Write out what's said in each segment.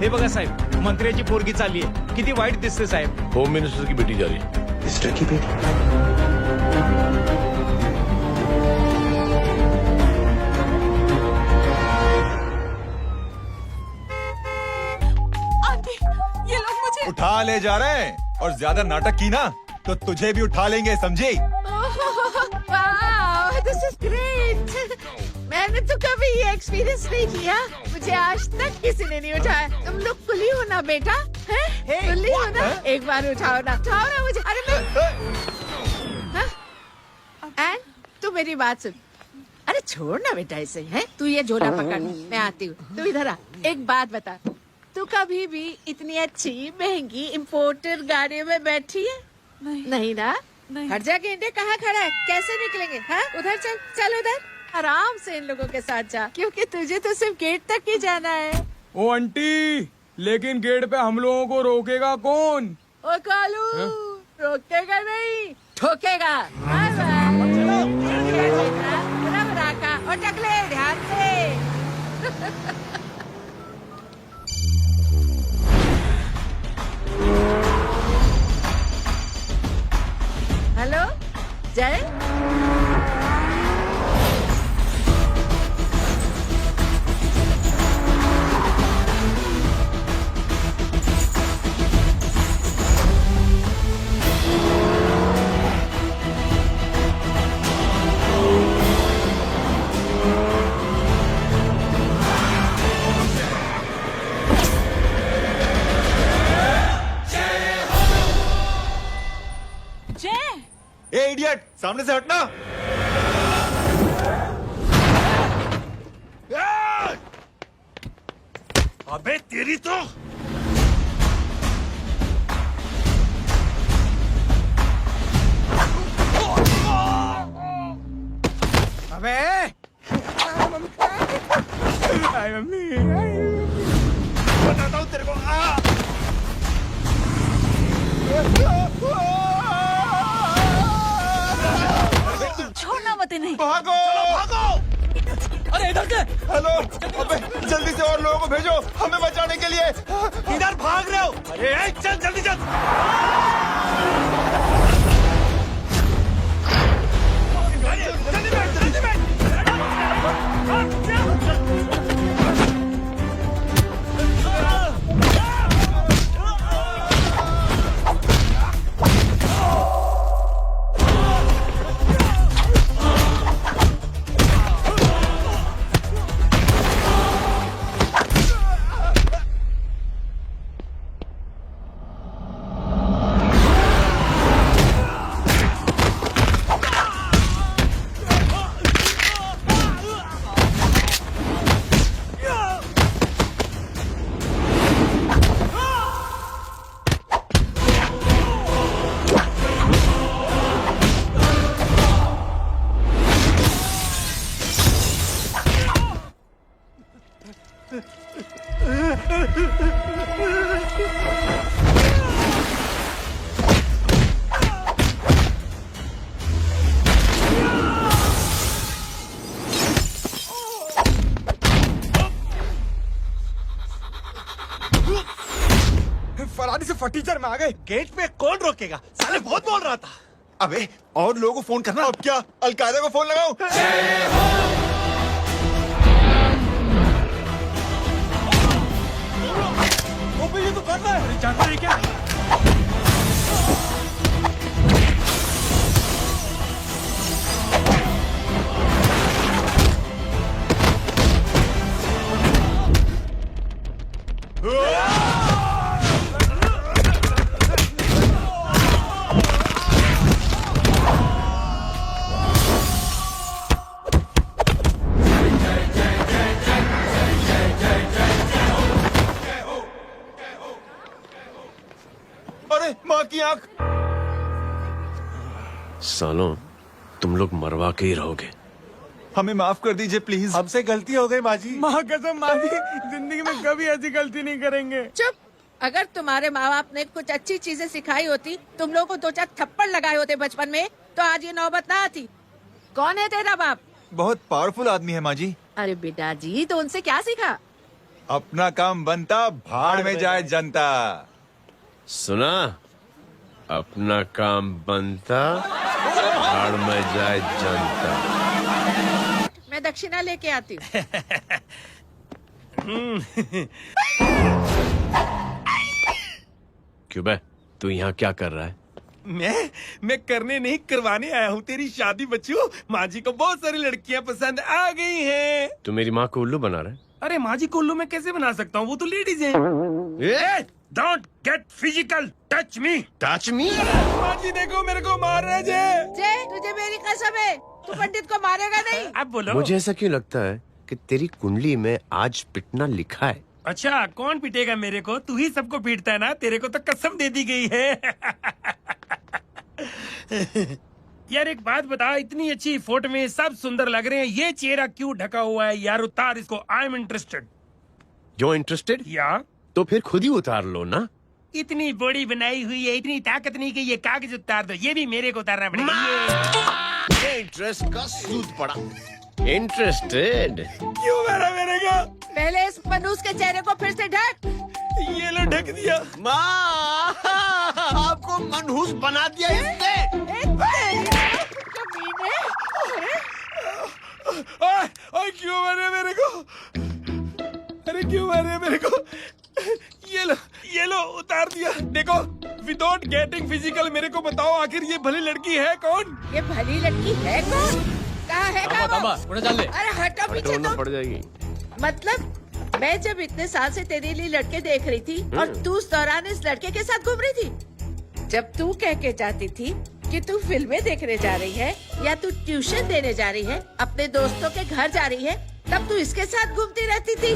हे बघा साहेब, मंत्र्याची पोरगी चालली आहे. किती वाईट दिसते साहेब. होम मिनिस्टर की बेटी जा रही है. मिस्टर की बेटी. ये लोग मुझे उठा ले जा रहे हैं और ज्यादा नाटक की ना तो तुझे भी उठा लेंगे, समझी? This is great. मैंने तो कभी ये एक्सपीरियंस नहीं किया. मुझे आज तक किसी ने नहीं उठाया. तुम लोग कुली हो ना बेटा, हैं? कुली हो ना? एक बार उठाओ ना मुझे. अरे मैं एंड तू मेरी बात सुन. अरे छोड़ ना बेटा इसे, हैं? तू ये झोला पकड़, मैं आती हूँ. तू इधर आ. एक बात बता, तू कभी भी इतनी अच्छी महंगी इम्पोर्टेड गाड़ी में बैठी है? नहीं ना. हर जगह इंडिया कहाँ खड़ा है, कैसे निकलेंगे? हाँ, उधर चल, चल उधर. आराम से इन लोगों के साथ जा, क्योंकि तुझे तो सिर्फ गेट तक ही जाना है. ओ आंटी, लेकिन गेट पे हम लोगों को रोकेगा कौन? ओ कालू, रोकेगा नहीं, ठोकेगा. और टकले ध्यान से. हेलो जय. ए इडियट, सामने से हटना. अबे तेरी तो. अबे मम्मी बताता हूँ तेरे को. छोड़ना मत नहीं. भागो भागो. अरे इधर से. हेलो, अबे जल्दी से और लोगों को भेजो हमें बचाने के लिए. इधर भाग रहे हो? अरे चल जल्दी चल. जल्दी बैठ, जल्दी बैठ. फरारी से फटीचर में आ गए. गेट पे कौन रोकेगा? साले बहुत बोल रहा था. अबे और लोगों को फोन करना. अब क्या अलकायदा को फोन लगाऊं? ये तो कर रहा है. जानता है क्या? अरे माँ की आंख. सालों, तुम लोग मरवा के ही रहोगे. हमें माफ कर दीजिए प्लीज. हमसे गलती हो गई माँ जी. माँ कसम माँ जी, जिंदगी में कभी ऐसी गलती नहीं करेंगे. चुप. अगर तुम्हारे माँ बाप ने कुछ अच्छी चीजें सिखाई होती, तुम लोगों को 2-4 थप्पड़ लगाए होते बचपन में, तो आज ये नौबत ना आती. कौन है तेरा बाप? बहुत पावरफुल आदमी है माँ जी. अरे बेटा जी, तो उनसे क्या सीखा? अपना काम बनता, भाड़ में जाए जनता। सुना, अपना काम बनता, भाड़ में जाए जनता। मैं दक्षिणा लेके आती हूँ। क्यों बे, तू यहाँ क्या कर रहा है? मैं करने नहीं करवाने आया हूँ तेरी शादी बच्चू। माँ जी को बहुत सारी लड़कियाँ पसंद आ गई हैं। तू मेरी माँ को उल्लू बना रहा है? अरे माँ जी को उल्लू मैं कैसे बना सकता हूँ, वो तो लेडीज हैं। Don't get physical, touch me. Touch me? माँ जी देखो मेरे को मार रहे जय। जय, तुझे मेरी कसम है, तू पंडित को मारेगा नहीं। अब बोलो। मुझे ऐसा क्यों लगता है कि तेरी कुंडली में आज पिटना लिखा है? अच्छा, कौन पीटेगा मेरे को? तू ही सबको पीटता है ना, तेरे को तो कसम दे दी गई है। यार एक बात बता, इतनी अच्छी फोटो में सब सुंदर लग रहे हैं, ये चेहरा क्यों ढका हुआ है? यार उतार इसको, आई एम इंटरेस्टेड। जो इंटरेस्टेड? या तो फिर खुद ही उतार लो ना। इतनी बॉडी बनाई हुई है, इतनी ताकत नहीं कि ये कागज उतार दो, ये भी मेरे को उतारना पड़ेगा। ये इंटरेस्ट का सूद पड़ा। इंटरेस्टेड? क्यों मारा मेरे को? पहले इस मनूस के चेहरे को फिर से ढक। ये लो ढक दिया। माँ, आपको मनहूस बना दिया इसने। ओए क्यों मारे मेरे को? अरे क्यों मारे मेरे को? ये लो उतार दिया। देखो, विदाउट गेटिंग फिजिकल मेरे को बताओ, आखिर ये भली लड़की है कौन? ये भली लड़की है कौन? कहाँ है वो? अरे हटो पीछे तो। पड़ जाएगी। मतलब मैं जब इतने साल से तेरे लिए लड़के देख रही थी और तू उस दौरान इस लड़के के साथ घूम रही थी। जब तू कह के जाती थी कि तू फिल्में देखने जा रही है या तू ट्यूशन देने जा रही है, अपने दोस्तों के घर जा रही है, तब तू इसके साथ घूमती रहती थी।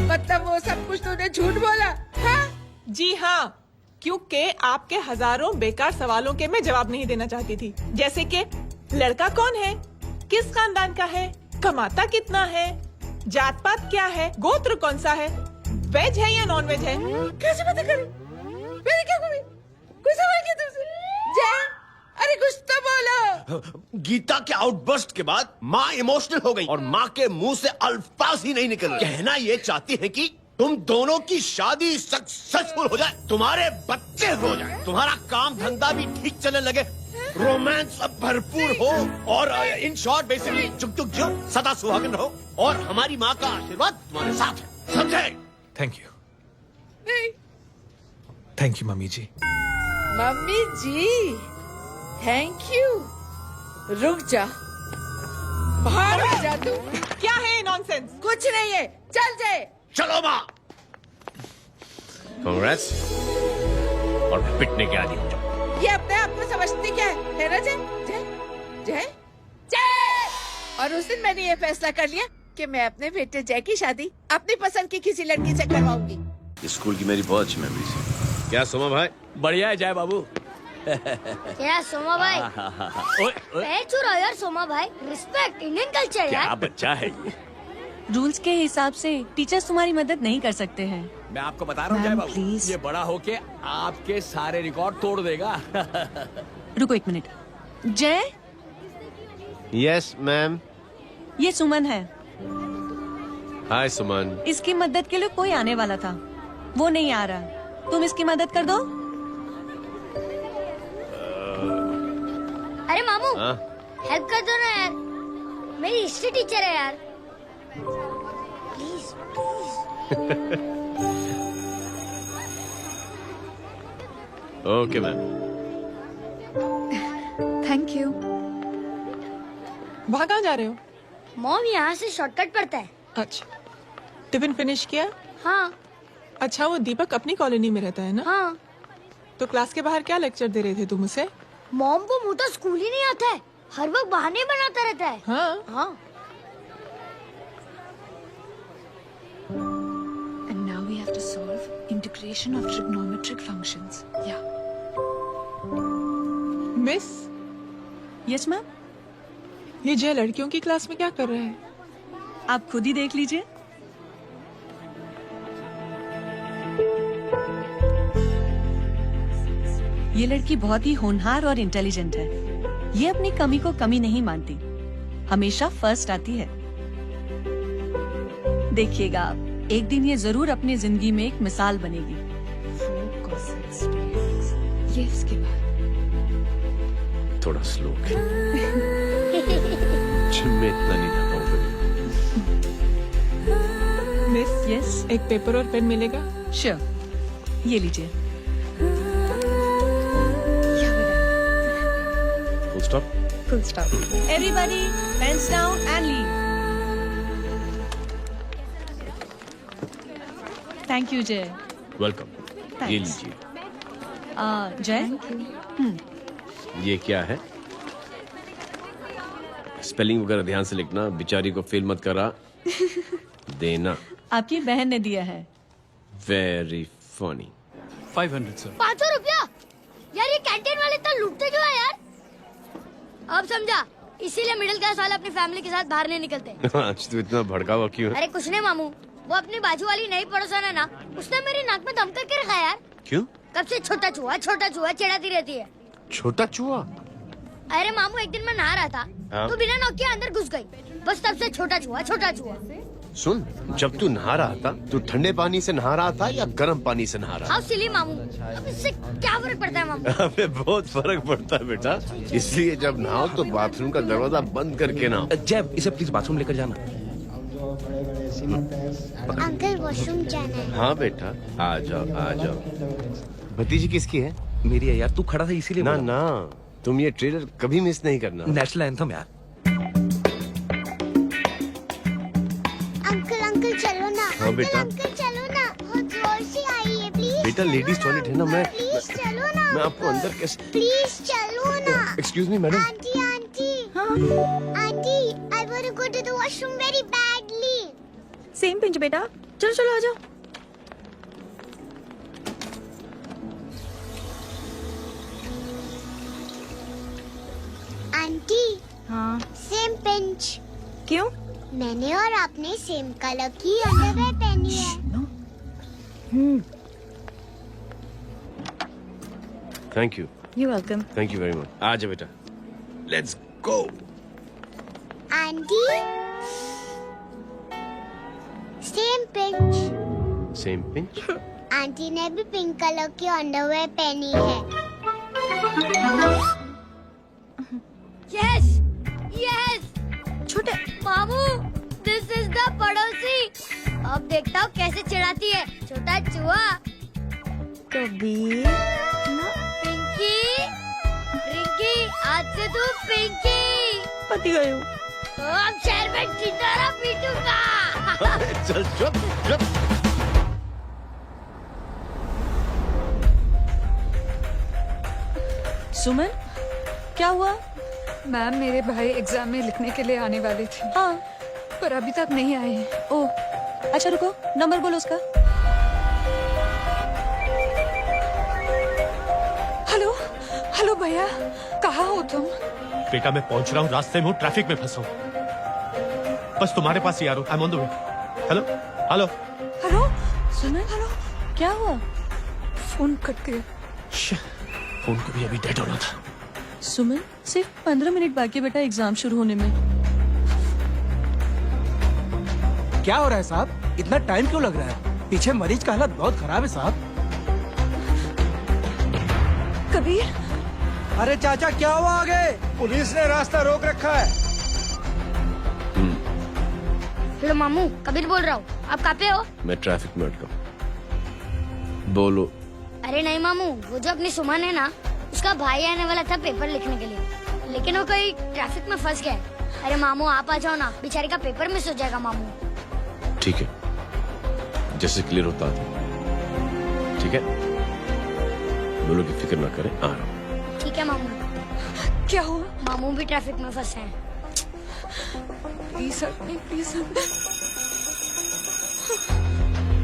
मतलब वो सब कुछ तूने झूठ बोला? हाँ? जी हाँ, क्योंकि आपके हजारों बेकार सवालों के मैं जवाब नहीं देना चाहती थी। जैसे कि लड़का कौन है, किस खानदान का है, कमाता कितना है, जात पात क्या है, गोत्र कौन सा है, वेज है या नॉन वेज है। कैसे पता करूं? मैंने क्या करी? कोई सवाल किया तुमसे? जय, अरे कुछ तो बोलो। गीता के आउटबर्स्ट के बाद माँ इमोशनल हो गई और माँ के मुंह से अल्फाज ही नहीं निकल रहे। कहना ये चाहती है कि तुम दोनों की शादी सक्सेसफुल हो जाए, तुम्हारे बच्चे हो जाए, तुम्हारा काम धंधा भी ठीक चलने लगे, रोमांस अब भरपूर हो और इन शॉर्ट बेसिकली जुग जुग जो सदा सुहागन रहो और हमारी माँ का आशीर्वाद तुम्हारे साथ है। समझे? थैंक यू, नहीं, thank you mummy ji. Mummy ji thank you. रुक जा, बाहर आ जा तू। क्या है नॉनसेंस? कुछ नहीं है, चल जाए। चलो माँ। कांग्रेस और पिटने के आदि हो जाओ। ये अपने आप को समझती क्या है ना जय? जय जय जय। और उस दिन मैंने ये फैसला कर लिया कि मैं अपने बेटे जय की शादी अपनी पसंद की किसी लड़की से करवाऊंगी। स्कूल की मेरी बहुत अच्छी मेमोरीज है। क्या सोमा भाई? बढ़िया है जय बाबू। क्या सोमा भाई? पैर छुरा यार सोमा भाई, रिस्पेक्ट इंडियन कल्चर क्या यार। बच्चा है ये। रूल्स के हिसाब से टीचर्स तुम्हारी मदद नहीं कर सकते हैं। मैं आपको बता रहा हूँ जय मैम, बाबू, प्लीज। ये बड़ा होके आपके सारे रिकॉर्ड तोड़ देगा। रुको एक मिनट। जय, यस मैम। ये सुमन है। हाय सुमन। इसकी मदद के लिए कोई आने वाला था, वो नहीं आ रहा। तुम इसकी मदद कर दो। अरे मामू हाँ? हेल्प कर दो ना यार, मेरी हिस्ट्री टीचर है यार। Please please. Okay ma'am. Thank you. वहाँ कहाँ जा रहे हो? मॉम यहाँ से शॉर्टकट पड़ता है। अच्छा, टिफिन फिनिश किया? हाँ अच्छा, वो दीपक अपनी कॉलोनी में रहता है ना? हाँ। तो क्लास के बाहर क्या लेक्चर दे रहे थे तुम उसे? मॉम को मुँह तो स्कूल ही नहीं आता है, हर वक्त बहाने बनाता रहता है। हाँ हाँ। And now we have to solve integration of trigonometric functions. Yeah. Miss, Yes ma'am. ये जय लड़कियों की क्लास में क्या कर रहा है? आप खुद ही देख लीजिए। ये लड़की बहुत ही होनहार और इंटेलिजेंट है। ये अपनी कमी को कमी नहीं मानती, हमेशा फर्स्ट आती है। देखिएगा आप। एक दिन ये जरूर अपनी जिंदगी में एक मिसाल बनेगी। ये इसके बाद थोड़ा स्लो जिम में इतना नहीं था पाऊंगा। मिस यस एक पेपर और पेन मिलेगा? श्योर, ये लीजिए। Full stop. Full stop. Everybody pens down and leave. Thank you Jay. Welcome. ये Thanks. लीजिए। जय, ये क्या है? स्पेलिंग वगैरह ध्यान से लिखना, बिचारी को फेल मत करा देना। आपकी बहन ने दिया है। Very funny. 500 सर। 500 रुपया? यार ये कैंटीन वाले इतना लूटते क्यों है यार? अब समझा, इसीलिए मिडिल क्लास वाले अपनी फैमिली के साथ बाहर नहीं निकलते। आज तो इतना भड़का हुआ क्यों है? अरे कुछ नहीं मामू, वो अपनी बाजू वाली नई पड़ोसन है ना, उसने मेरी नाक में दम करके रखा यार। क्यों? कब से छोटा चूहा चिढ़ाती रहती है। छोटा चूहा? अरे मामू एक दिन मैं नहा रहा था हाँ? तो बिना नौके अंदर घुस गई, बस तब से छोटा चूहा। सुन, जब तू नहा रहा था तू ठंडे पानी से नहा रहा था या गर्म पानी से नहा रहा हाउ सिली मामू, अब इससे क्या फर्क पड़ता है मामू? था? अबे बहुत फर्क पड़ता है बेटा, इसलिए जब नहाओ तो बाथरूम का दरवाजा बंद करके नहाओ। जय, इसे प्लीज बाथरूम लेकर जाना। अंकल वॉशरूम जाना है। हाँ बेटा, आ जाओ आ जाओ। भतीजी किसकी है? मेरी है यार, तू खड़ा था इसीलिए ना ना, तुम ये ट्रेलर कभी मिस नहीं करना। नेशनल एंथम यार। अंकल चलो ना। हाँ बेटा। अंकल चलो ना, बहुत जोर से आई है, प्लीज। बेटा लेडीज टॉयलेट है ना, मैं चलो ना। मैं आपको अंदर कैसे? प्लीज चलो ना। Excuse me madam. Aunty I want to go to the washroom very badly. Same pinch बेटा, चलो आ जाओ। आंटी हाँ सेम पिंच। क्यों? मैंने और आपने सेम कलर की अंडरवेयर पहनी है। Thank you welcome. Very much. आ जाओ बेटा, let's go. Aunty same pinch. Same pinch? Aunty ने भी पिंक कलर की अंडरवेयर पहनी है। Yes yes. छोटे मामू दिस इज द पड़ोसी। अब देखता हूँ कैसे चिढ़ाती है छोटा चूहा। कबीर पिंकी रिंकी, आज से तू पिंकी। पति गए हो। तो अब शहर में चिंतारा पीटूंगा। चल चुप चुप। सुमन, क्या हुआ? मैम मेरे भाई एग्जाम में लिखने के लिए आने वाले थे, हाँ। पर अभी तक नहीं आए हैं। ओह, अच्छा रुको, नंबर बोलो उसका। हेलो भैया, कहाँ हो तुम? बेटा मैं पहुंच रहा हूँ, रास्ते में हूँ, ट्रैफिक में फंसा हूँ, बस तुम्हारे पास ही आ रहा हूँ। I am on the way. Hello hello hello Suman, hello, क्या हुआ? फोन कट गया। फोन को भी अभी डेड होना था। सुमन, सिर्फ 15 मिनट बाकी बेटा एग्जाम शुरू होने में। क्या हो रहा है साहब? इतना टाइम क्यों लग रहा है? पीछे मरीज का हालत बहुत खराब है साहब। कबीर, अरे चाचा क्या हुआ आगे? पुलिस ने रास्ता रोक रखा है। हेलो मामू, कबीर बोल रहा हूँ। आप कहाँ पे हो? मैं ट्रैफिक में अटका। बोलो। अरे नहीं मामू, वो जो अपनी सुमन है ना, उसका भाई आने वाला था पेपर लिखने के लिए, लेकिन वो कहीं ट्रैफिक में फंस गया। अरे मामू आप आ जाओ ना, बेचारी का पेपर मिस हो जाएगा मामू। ठीक है, जैसे क्लियर होता है। ठीक है, बोलो की फिक्र ना करें, आ रहा हूँ। ठीक है मामू। क्या हुआ? मामू भी ट्रैफिक में फंसे हैं। Please help me, please help me.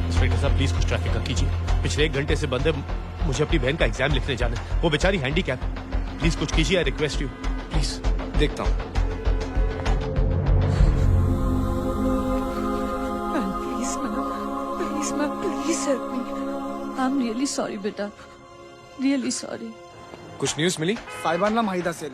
Inspector साहब प्लीज कुछ ट्रैफिक का कीजिए। पिछले 1 घंटे से बंद है, मुझे अपनी बहन का एग्जाम लिखने जाना है। वो बेचारी हैंडीकैप। प्लीज कुछ कीजिए, आई रिक्वेस्ट यू प्लीज। देखता हूँ। Please ma'am, please help me. I am really sorry बेटा, रियली सॉरी। कुछ न्यूज़ मिली? साहिबाना माहिदा से।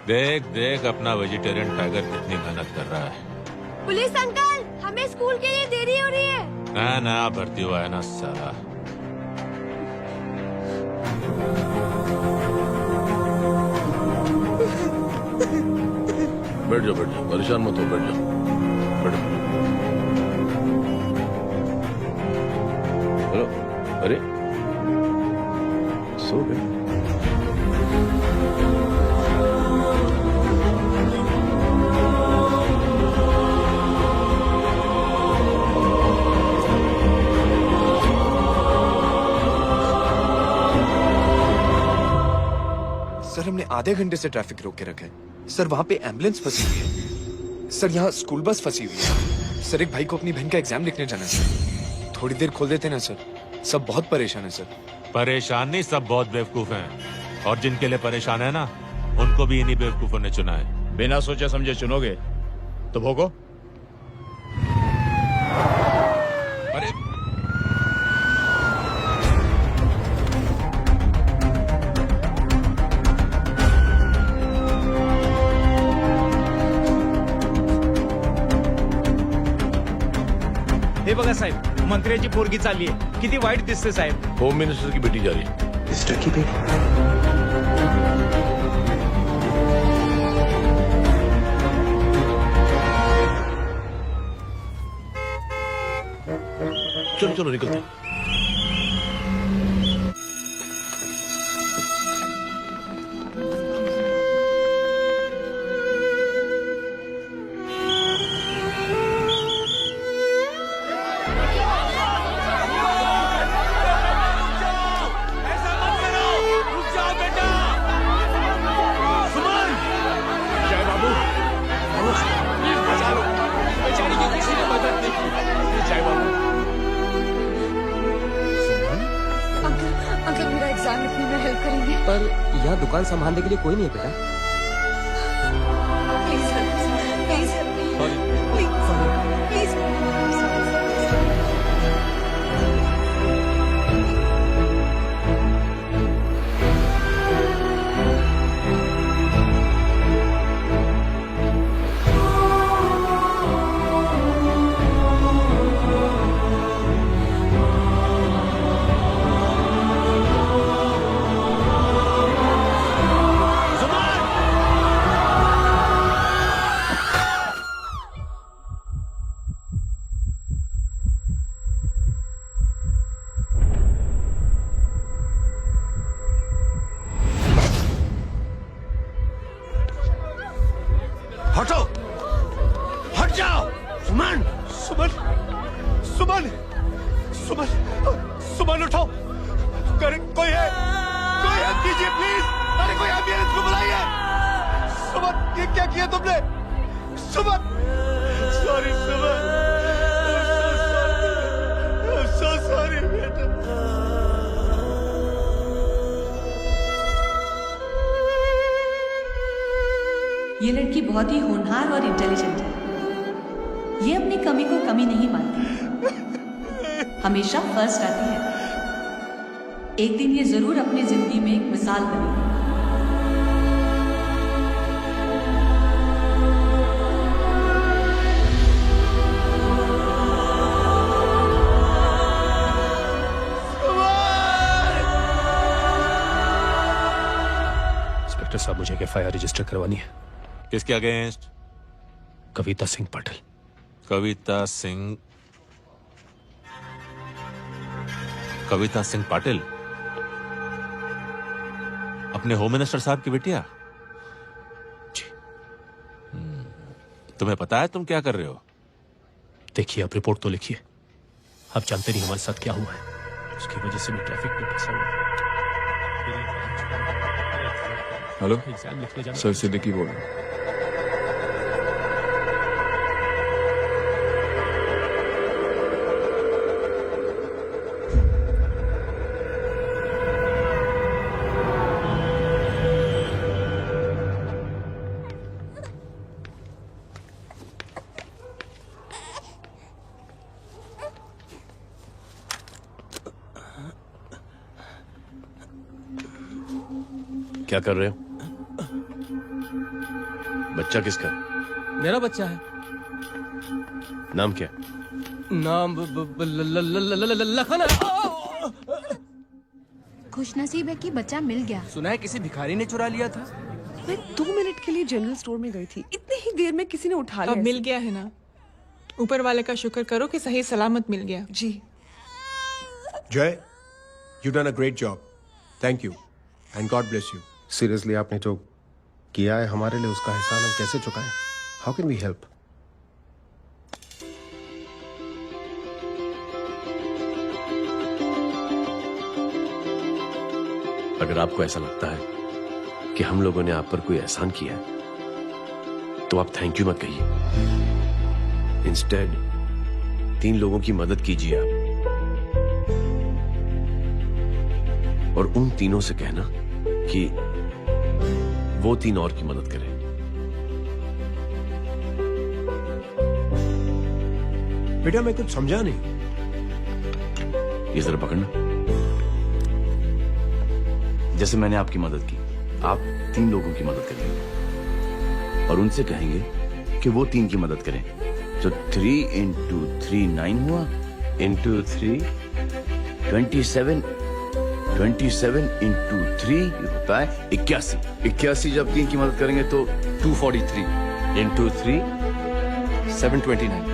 देख अपना वेजिटेरियन टाइगर कितनी मेहनत कर रहा है। पुलिस अंकल, हमें स्कूल के लिए देरी हो रही है। नया भर्ती हुआ है ना साला। बैठ जाओ परेशान मत हो, बैठ जाओ बैठो। हेलो, अरे सो गए? सर हमने आधे घंटे से ट्रैफिक रोक के रखा है। सर वहाँ पे एम्बुलेंस फंसी हुई है। सर यहाँ स्कूल बस फंसी हुई है। सर एक भाई को अपनी बहन का एग्जाम लिखने जाना है सर। थोड़ी देर खोल देते ना सर। सब बहुत परेशान है सर। परेशान नहीं, सब बहुत बेवकूफ हैं। और जिनके लिए परेशान है ना, उनको भी इन्हीं बेवकूफों ने चुना है। बिना सोचे समझे चुनोगे तो भोगो। अरे हे बघा साहेब, मंत्र्याची पोरगी चालली आहे. किती वाईट दिसते साहेब. होम मिनिस्टर की बेटी जा रही है। मिनिस्टर की बेटी? चलो चलो निकलते हैं। अंकल मेरा एग्जाम लिखने में हेल्प करेंगे? पर यहाँ दुकान संभालने के लिए कोई नहीं है बेटा. प्लीज प्लीज प्लीज हटो, हट जाओ। सुमन, सुमन, सुमन, सुमन, सुमन उठो। कोई है, कोई हेल्प कीजिए प्लीज। अरे कोई एम्बुलेंस को बुलाइए। सुमन, ये क्या किया तुमने? Suman, sorry Suman, I'm so sorry बेटा। ये लड़की बहुत ही होनहार और इंटेलिजेंट है. ये अपनी कमी को कमी नहीं मानती, हमेशा फर्स्ट आती है. एक दिन ये जरूर अपनी जिंदगी में एक मिसाल बनेगी. इंस्पेक्टर साहब, मुझे एफआईआर रजिस्टर करवानी है। किसके अगेंस्ट? कविता सिंह पाटिल। कविता सिंह पाटिल अपने होम मिनिस्टर साहब की बेटिया? जी। तुम्हें पता है तुम क्या कर रहे हो? देखिए, आप रिपोर्ट तो लिखिए। आप जानते नहीं हमारे साथ क्या हुआ है। उसकी वजह से मैं ट्रैफिक में फंसा हुआ। हेलो एग्जाम लिखने जाना। सर सिद्दीकी बोल रहा हूँ। क्या कर रहे हो? बच्चा किसका? मेरा बच्चा है। नाम क्या? नाम लखन। खुशनसीब है कि बच्चा मिल गया। सुना है किसी भिखारी ने चुरा लिया था। मैं 2 मिनट के लिए जनरल स्टोर में गई थी, इतनी ही देर में किसी ने उठा लिया। अब मिल गया है ना, ऊपर वाले का शुक्र करो कि सही सलामत मिल गया। जी जय, you done a great job, thank you and God bless you. Seriously आपने जो किया है हमारे लिए, उसका एहसान हम कैसे चुकाएं? How can we help? अगर आपको ऐसा लगता है कि हम लोगों ने आप पर कोई एहसान किया है तो आप थैंक यू मत कहिए। इंस्टेड 3 लोगों की मदद कीजिए आप, और उन तीनों से कहना कि वो 3 और की मदद करें। बेटा मैं कुछ समझा नहीं। ये जरा पकड़ना। जैसे मैंने आपकी मदद की, आप 3 लोगों की मदद करेंगे और उनसे कहेंगे कि वो 3 की मदद करें। तो 3 into 3 9 हुआ, into 3 27, 27 into 3 होता है 81। 81 जब 3 की मदद करेंगे तो 243 into 3 729।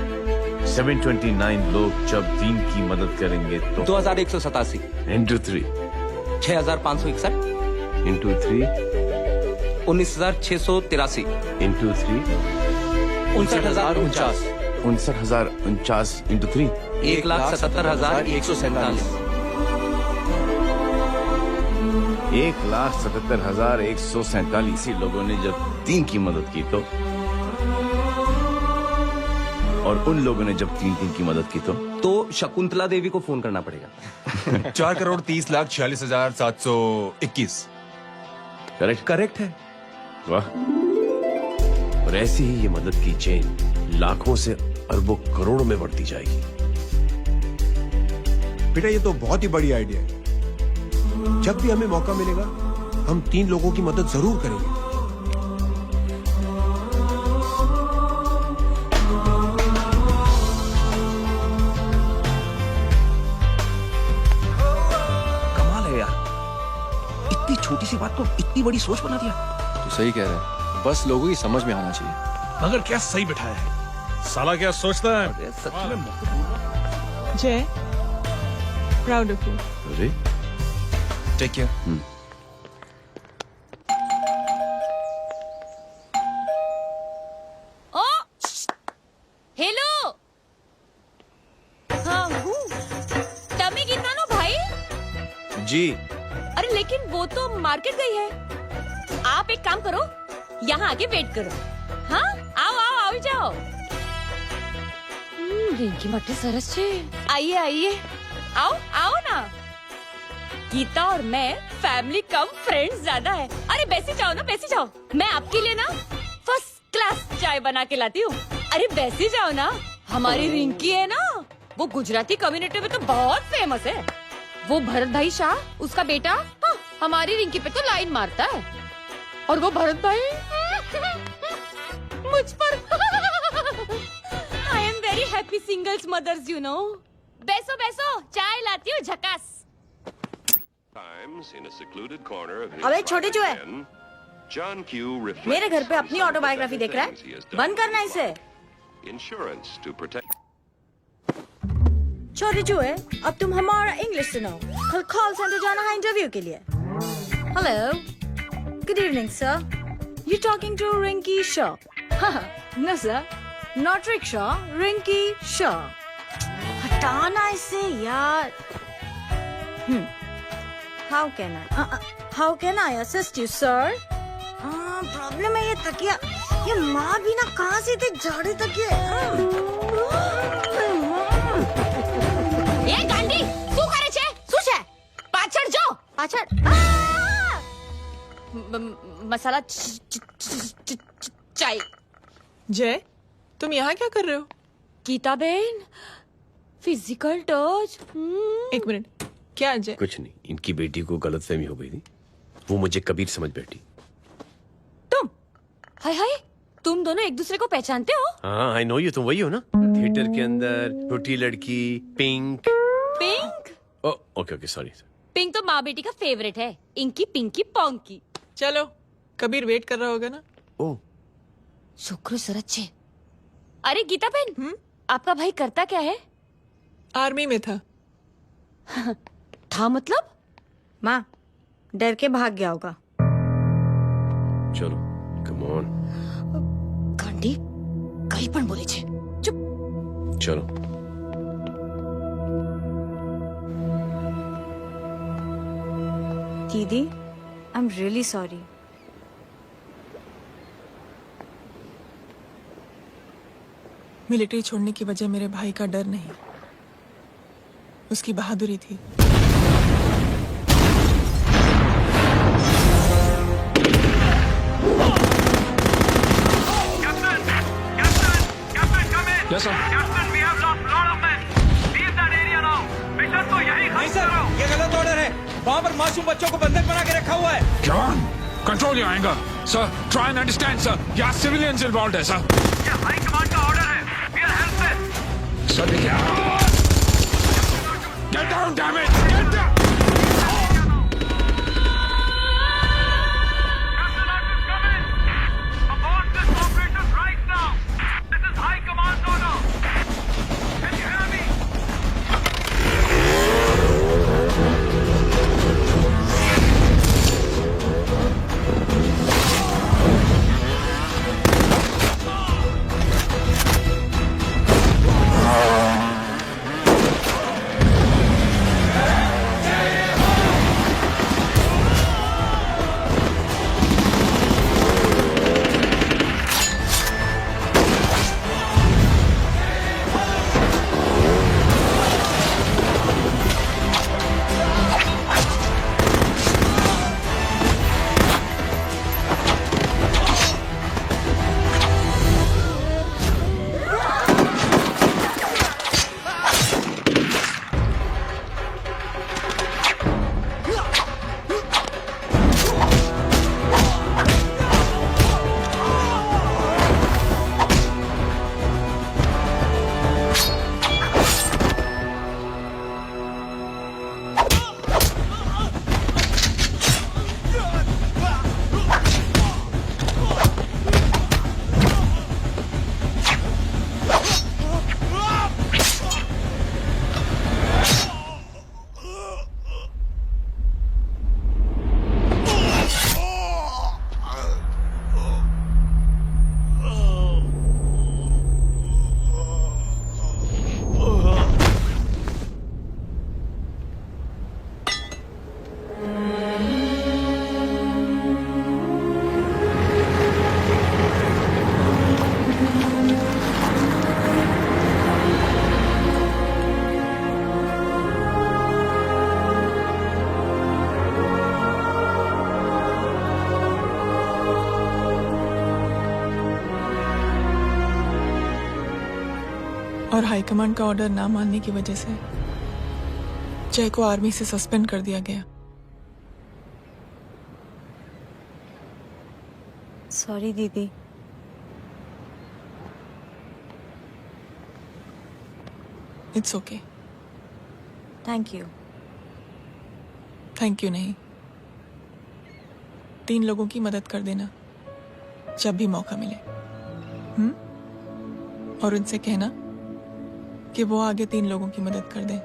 729 लोग जब 3 की मदद करेंगे तो 2187। into 3 6561। into 3 19683। into 3 59049। 59049 into 3 1,77,147। 1,77,147 लोगों ने जब 3 की मदद की तो, और उन लोगों ने जब 3 की मदद की तो शकुंतला देवी को फोन करना पड़ेगा। 4,30,46,721। करेक्ट है। वाह। और ऐसी ही ये मदद की चेन लाखों से अरबों करोड़ों में बढ़ती जाएगी। बेटा ये तो बहुत ही बड़ी आइडिया है। जब भी हमें मौका मिलेगा हम 3 लोगों की मदद जरूर करेंगे। छोटी सी बात को इतनी बड़ी सोच बना दिया। तो सही कह रहा है, बस लोगों की समझ में आना चाहिए। मगर क्या सही बिठाया है, साला क्या सोचता है। सच में जय, प्राउड ऑफ यू। अरे टेक केयर। ओ हेलो, हाँ हूँ। टमी गिनना लो भाई। जी। अरे लेकिन वो तो मार्केट गई है। आप एक काम करो, यहाँ आके वेट करो। हाँ आओ आओ आओ जाओ। रिंकी मट्टी सरस छे। आइए आइए, आओ आओ ना। गीता और मैं फैमिली कम फ्रेंड्स ज्यादा है। अरे बैसी जाओ ना, बैसी जाओ। मैं आपके लिए ना फर्स्ट क्लास चाय बना के लाती हूँ। अरे बैसी जाओ ना। हमारी रिंकी है ना, वो गुजराती कम्युनिटी में तो बहुत फेमस है। वो भरत भाई शाह, उसका बेटा, हाँ, हमारी रिंकी पे तो लाइन मारता है। और वो भरत भाई मुझ पर। I am very happy singles mothers, you know. बैसो बैसो, चाय लाती हूँ झकास। अबे छोटे जो है, मेरे घर पे अपनी ऑटोबायोग्राफी देख रहा है। बंद करना इसे। छोटे चूहे, अब तुम हमारा इंग्लिश सुनो। कल कॉल सेंटर जाना है इंटरव्यू के लिए। Hello, good evening sir. You talking to Rinki Shaw? No sir, not rickshaw, Rinki Shaw. हटाना इसे यार। How can I assist you sir? Problem है ये तकिया, ये माँ भी ना कहाँ से थे झाड़े तकिए। એ ગાંડી શું કરે છે? શું છે? પાછળ જો, પાછળ। मसाला चाय। जय, तुम यहाँ क्या कर रहे हो? गीता बहन, फिजिकल टच। एक मिनट, क्या जय? कुछ नहीं, इनकी बेटी को गलतफहमी हो गई थी, वो मुझे कबीर समझ बैठी। तुम हाय हाय, तुम दोनों एक दूसरे को पहचानते हो? हाँ आई नो यू, तुम वही हो ना थिएटर के अंदर छोटी लड़की pink. Pink? Okay okay sorry. Pink तो माँ बेटी का फेवरेट है, इंकी पिंकी पोंकी। चलो, कबीर वेट कर रहा होगा ना। ओ शुक्र सरच्चे। अरे गीता बहन, आपका भाई करता क्या है? आर्मी में था। था मतलब? माँ डर के भाग गया होगा। चलो कम ऑन। गांडी कहीं पण बोले छे। चुप। चलो दीदी I am really sorry. Military छोड़ने की वजह मेरे भाई का डर नहीं, उसकी बहादुरी थी। Yes, sir. नहीं सर, ये गलत ऑर्डर है। वहाँ पर मासूम बच्चों को बंधक बना के रखा हुआ है। जवान, control your anger. Sir, try and understand, sir. यहाँ civilians involved है, sir. ये हाई कमांड का ऑर्डर है. We are helpless. Sir, देखिए. Get down, damn it! Get down! और हाईकमांड का ऑर्डर ना मानने की वजह से जय को आर्मी से सस्पेंड कर दिया गया। सॉरी दीदी। It's okay. Thank you. Thank you नहीं, 3 लोगों की मदद कर देना जब भी मौका मिले। और उनसे कहना कि वो आगे 3 लोगों की मदद कर दें।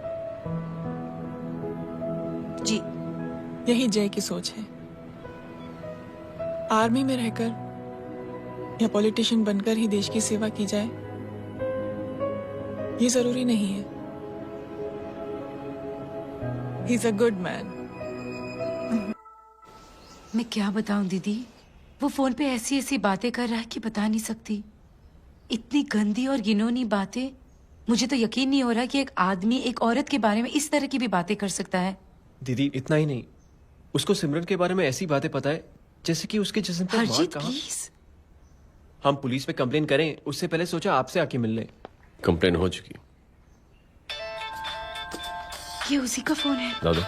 जी। यही जय की सोच है। आर्मी में रहकर या पॉलिटिशियन बनकर ही देश की सेवा की जाए, ये जरूरी नहीं है। He is a good man. मैं क्या बताऊं दीदी, वो फोन पे ऐसी ऐसी बातें कर रहा है कि बता नहीं सकती। इतनी गंदी और घिनौनी बातें। मुझे तो यकीन नहीं हो रहा कि एक आदमी एक औरत के बारे में इस तरह की भी बातें कर सकता है। दीदी इतना ही नहीं, उसको सिमरन के बारे में ऐसी बातें पता है जैसे कि उसके जिस्म पर मार हरजीत कहाँ। प्लीज। हम पुलिस में कंप्लेन करें उससे पहले सोचा आपसे आके मिल ले। कंप्लेन हो चुकी। ये उसी का फोन है। दादा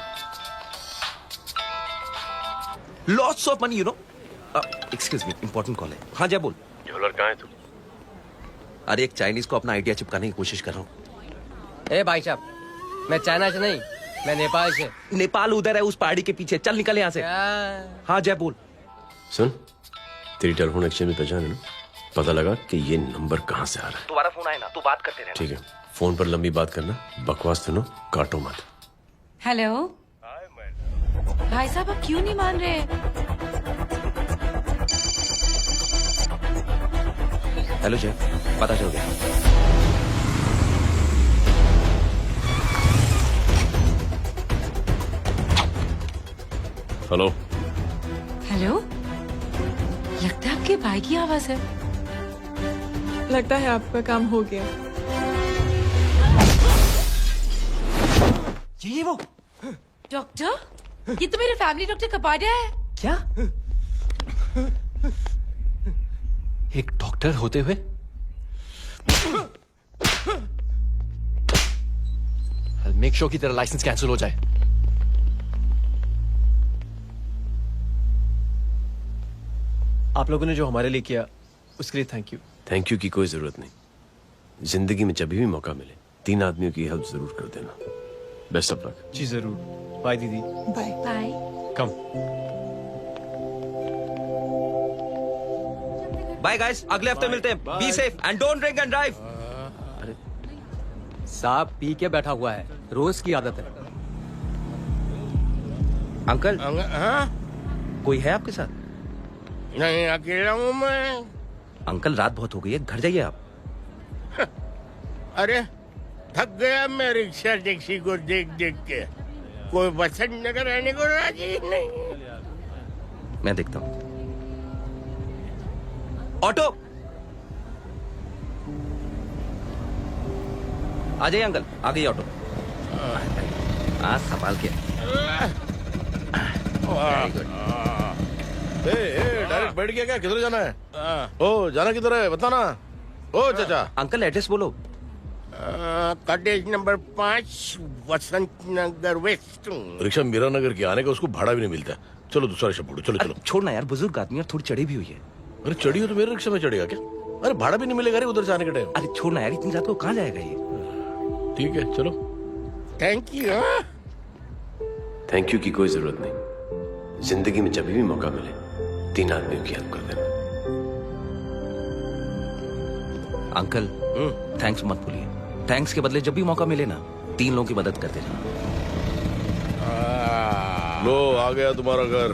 lots of money you know. Excuse me, important call है। हाँ जय बोल। ज्वेलर कहाँ है तू? अरे एक चाइनीज को अपना आइडिया चिपकाने की कोशिश कर रहा हूँ। ए भाई साहब, मैं चाइना से नहीं, मैं नेपाल से। नेपाल उधर है उस पहाड़ी के पीछे, चल निकल यहाँ से। हाँ जय बोल। सुन, तेरी टेलीफोन एक्सचेंज में पहचान है ना? पता लगा कि ये नंबर कहाँ से आ रहा है। तुम्हारा फोन आए ना, तू बात करते रहे। ठीक है, फोन पर लंबी बात करना, बकवास सुनो, काटो मत। हेलो भाई साहब, आप क्यों नहीं मान रहे? हेलो जय, पता चल गया। हेलो हेलो, लगता है आपके भाई की आवाज है। लगता है आपका काम हो गया। ये वो डॉक्टर, ये तो मेरे फैमिली डॉक्टर कपाडिया है। क्या? एक डॉक्टर होते हुए? मेक श्योर कि तेरा लाइसेंस कैंसिल हो जाए। आप लोगों ने जो हमारे लिए किया उसके लिए थैंक यू। थैंक यू की कोई जरूरत नहीं। जिंदगी में जब भी मौका मिले 3 आदमियों की हेल्प जरूर कर देना। Best of luck. जी जरूर। बाय दीदी। Bye bye. Come. Bye guys, अगले हफ्ते मिलते हैं। Be safe and don't drink and drive. अरे साहब पी के बैठा हुआ है, रोज की आदत है। अंकल हाँ? कोई है आपके साथ? नहीं, अकेला हूँ मैं। अंकल रात बहुत हो गई है, घर जाइए आप। अरे थक गया मैं रिक्शा टैक्सी को देख देख के। कोई पसंद नगर रहने को राजी नहीं। मैं देखता हूँ। ऑटो आ जाइए अंकल, आ गई ऑटो। हाँ संभाल के। डायरेक्ट बैठ गया क्या? किधर जाना है? ओ जाना किधर है बताना। ओ चाचा। अंकल एड्रेस बोलो। कॉटेज नंबर 5 वसंत नगर वेस्ट। रिक्शा मीरा नगर की आने का उसको भाड़ा भी नहीं मिलता। चलो दूसरा रिक्शा पकड़ो। चलो चलो। छोड़ना यार, बुजुर्ग आदमी और थोड़ी चढ़ी भी हुई है। अरे चढ़ी हो तो मेरे रिक्शा में चढ़ेगा क्या? अरे भाड़ा भी नहीं मिलेगा रे उधर जाने के टाइम। अरे छोड़ना यार, इतनी रात को कहाँ जाएगा ये? ठीक है चलो। Thank you. थैंक यू की कोई जरूरत नहीं। जिंदगी में जब भी मौका मिले 3 आदमियों की हेल्प कर देना। अंकल थैंक्स मत भूलिए। थैंक्स के बदले जब भी मौका मिले ना 3 लोगों की मदद कर देना। लो आ गया तुम्हारा घर।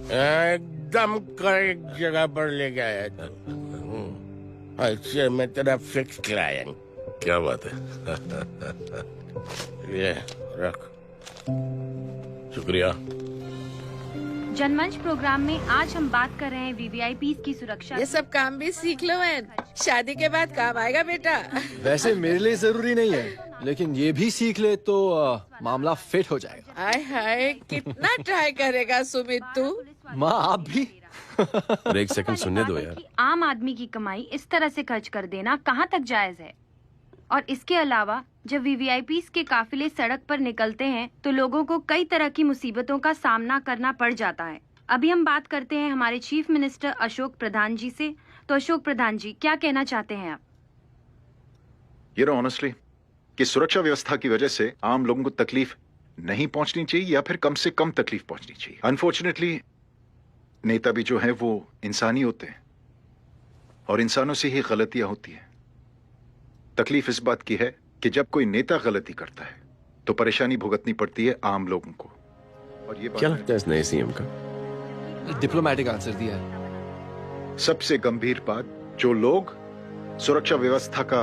एकदम करेक्ट जगह पर ले गया। अच्छा मैं तेरा फिक्स क्लाइंट। क्या बात है। ये रख। शुक्रिया। जनमंच प्रोग्राम में आज हम बात कर रहे हैं वीवीआईपी की सुरक्षा। ये सब काम भी सीख लो मैन, शादी के बाद काम आएगा बेटा। वैसे मेरे लिए जरूरी नहीं है, लेकिन ये भी सीख ले तो मामला फिट हो जाएगा। हाय हाय, कितना ट्राई करेगा सुमित तू? माँ आप भी। एक सेकंड सुनने दो यार। आम आदमी की कमाई इस तरह से खर्च कर देना कहाँ तक जायज है? और इसके अलावा जब वीवीआईपी के काफिले सड़क पर निकलते हैं तो लोगों को कई तरह की मुसीबतों का सामना करना पड़ जाता है। अभी हम बात करते हैं हमारे चीफ मिनिस्टर अशोक प्रधान जी से। तो अशोक प्रधान जी, क्या कहना चाहते हैं आप? ये ऑनेस्टली कि सुरक्षा व्यवस्था की वजह से आम लोगों को तकलीफ नहीं पहुंचनी चाहिए या फिर कम से कम तकलीफ पहुंचनी चाहिए। अनफॉर्चुनेटली नेता भी जो है वो इंसानी होते हैं और इंसानों से ही गलतियां होती हैं। तकलीफ इस बात की है कि जब कोई नेता गलती करता है तो परेशानी भुगतनी पड़ती है आम लोगों को। और ये क्या लगता है इस नए सीएम का? डिप्लोमेटिक आंसर दिया है। सबसे गंभीर बात, जो लोग सुरक्षा व्यवस्था का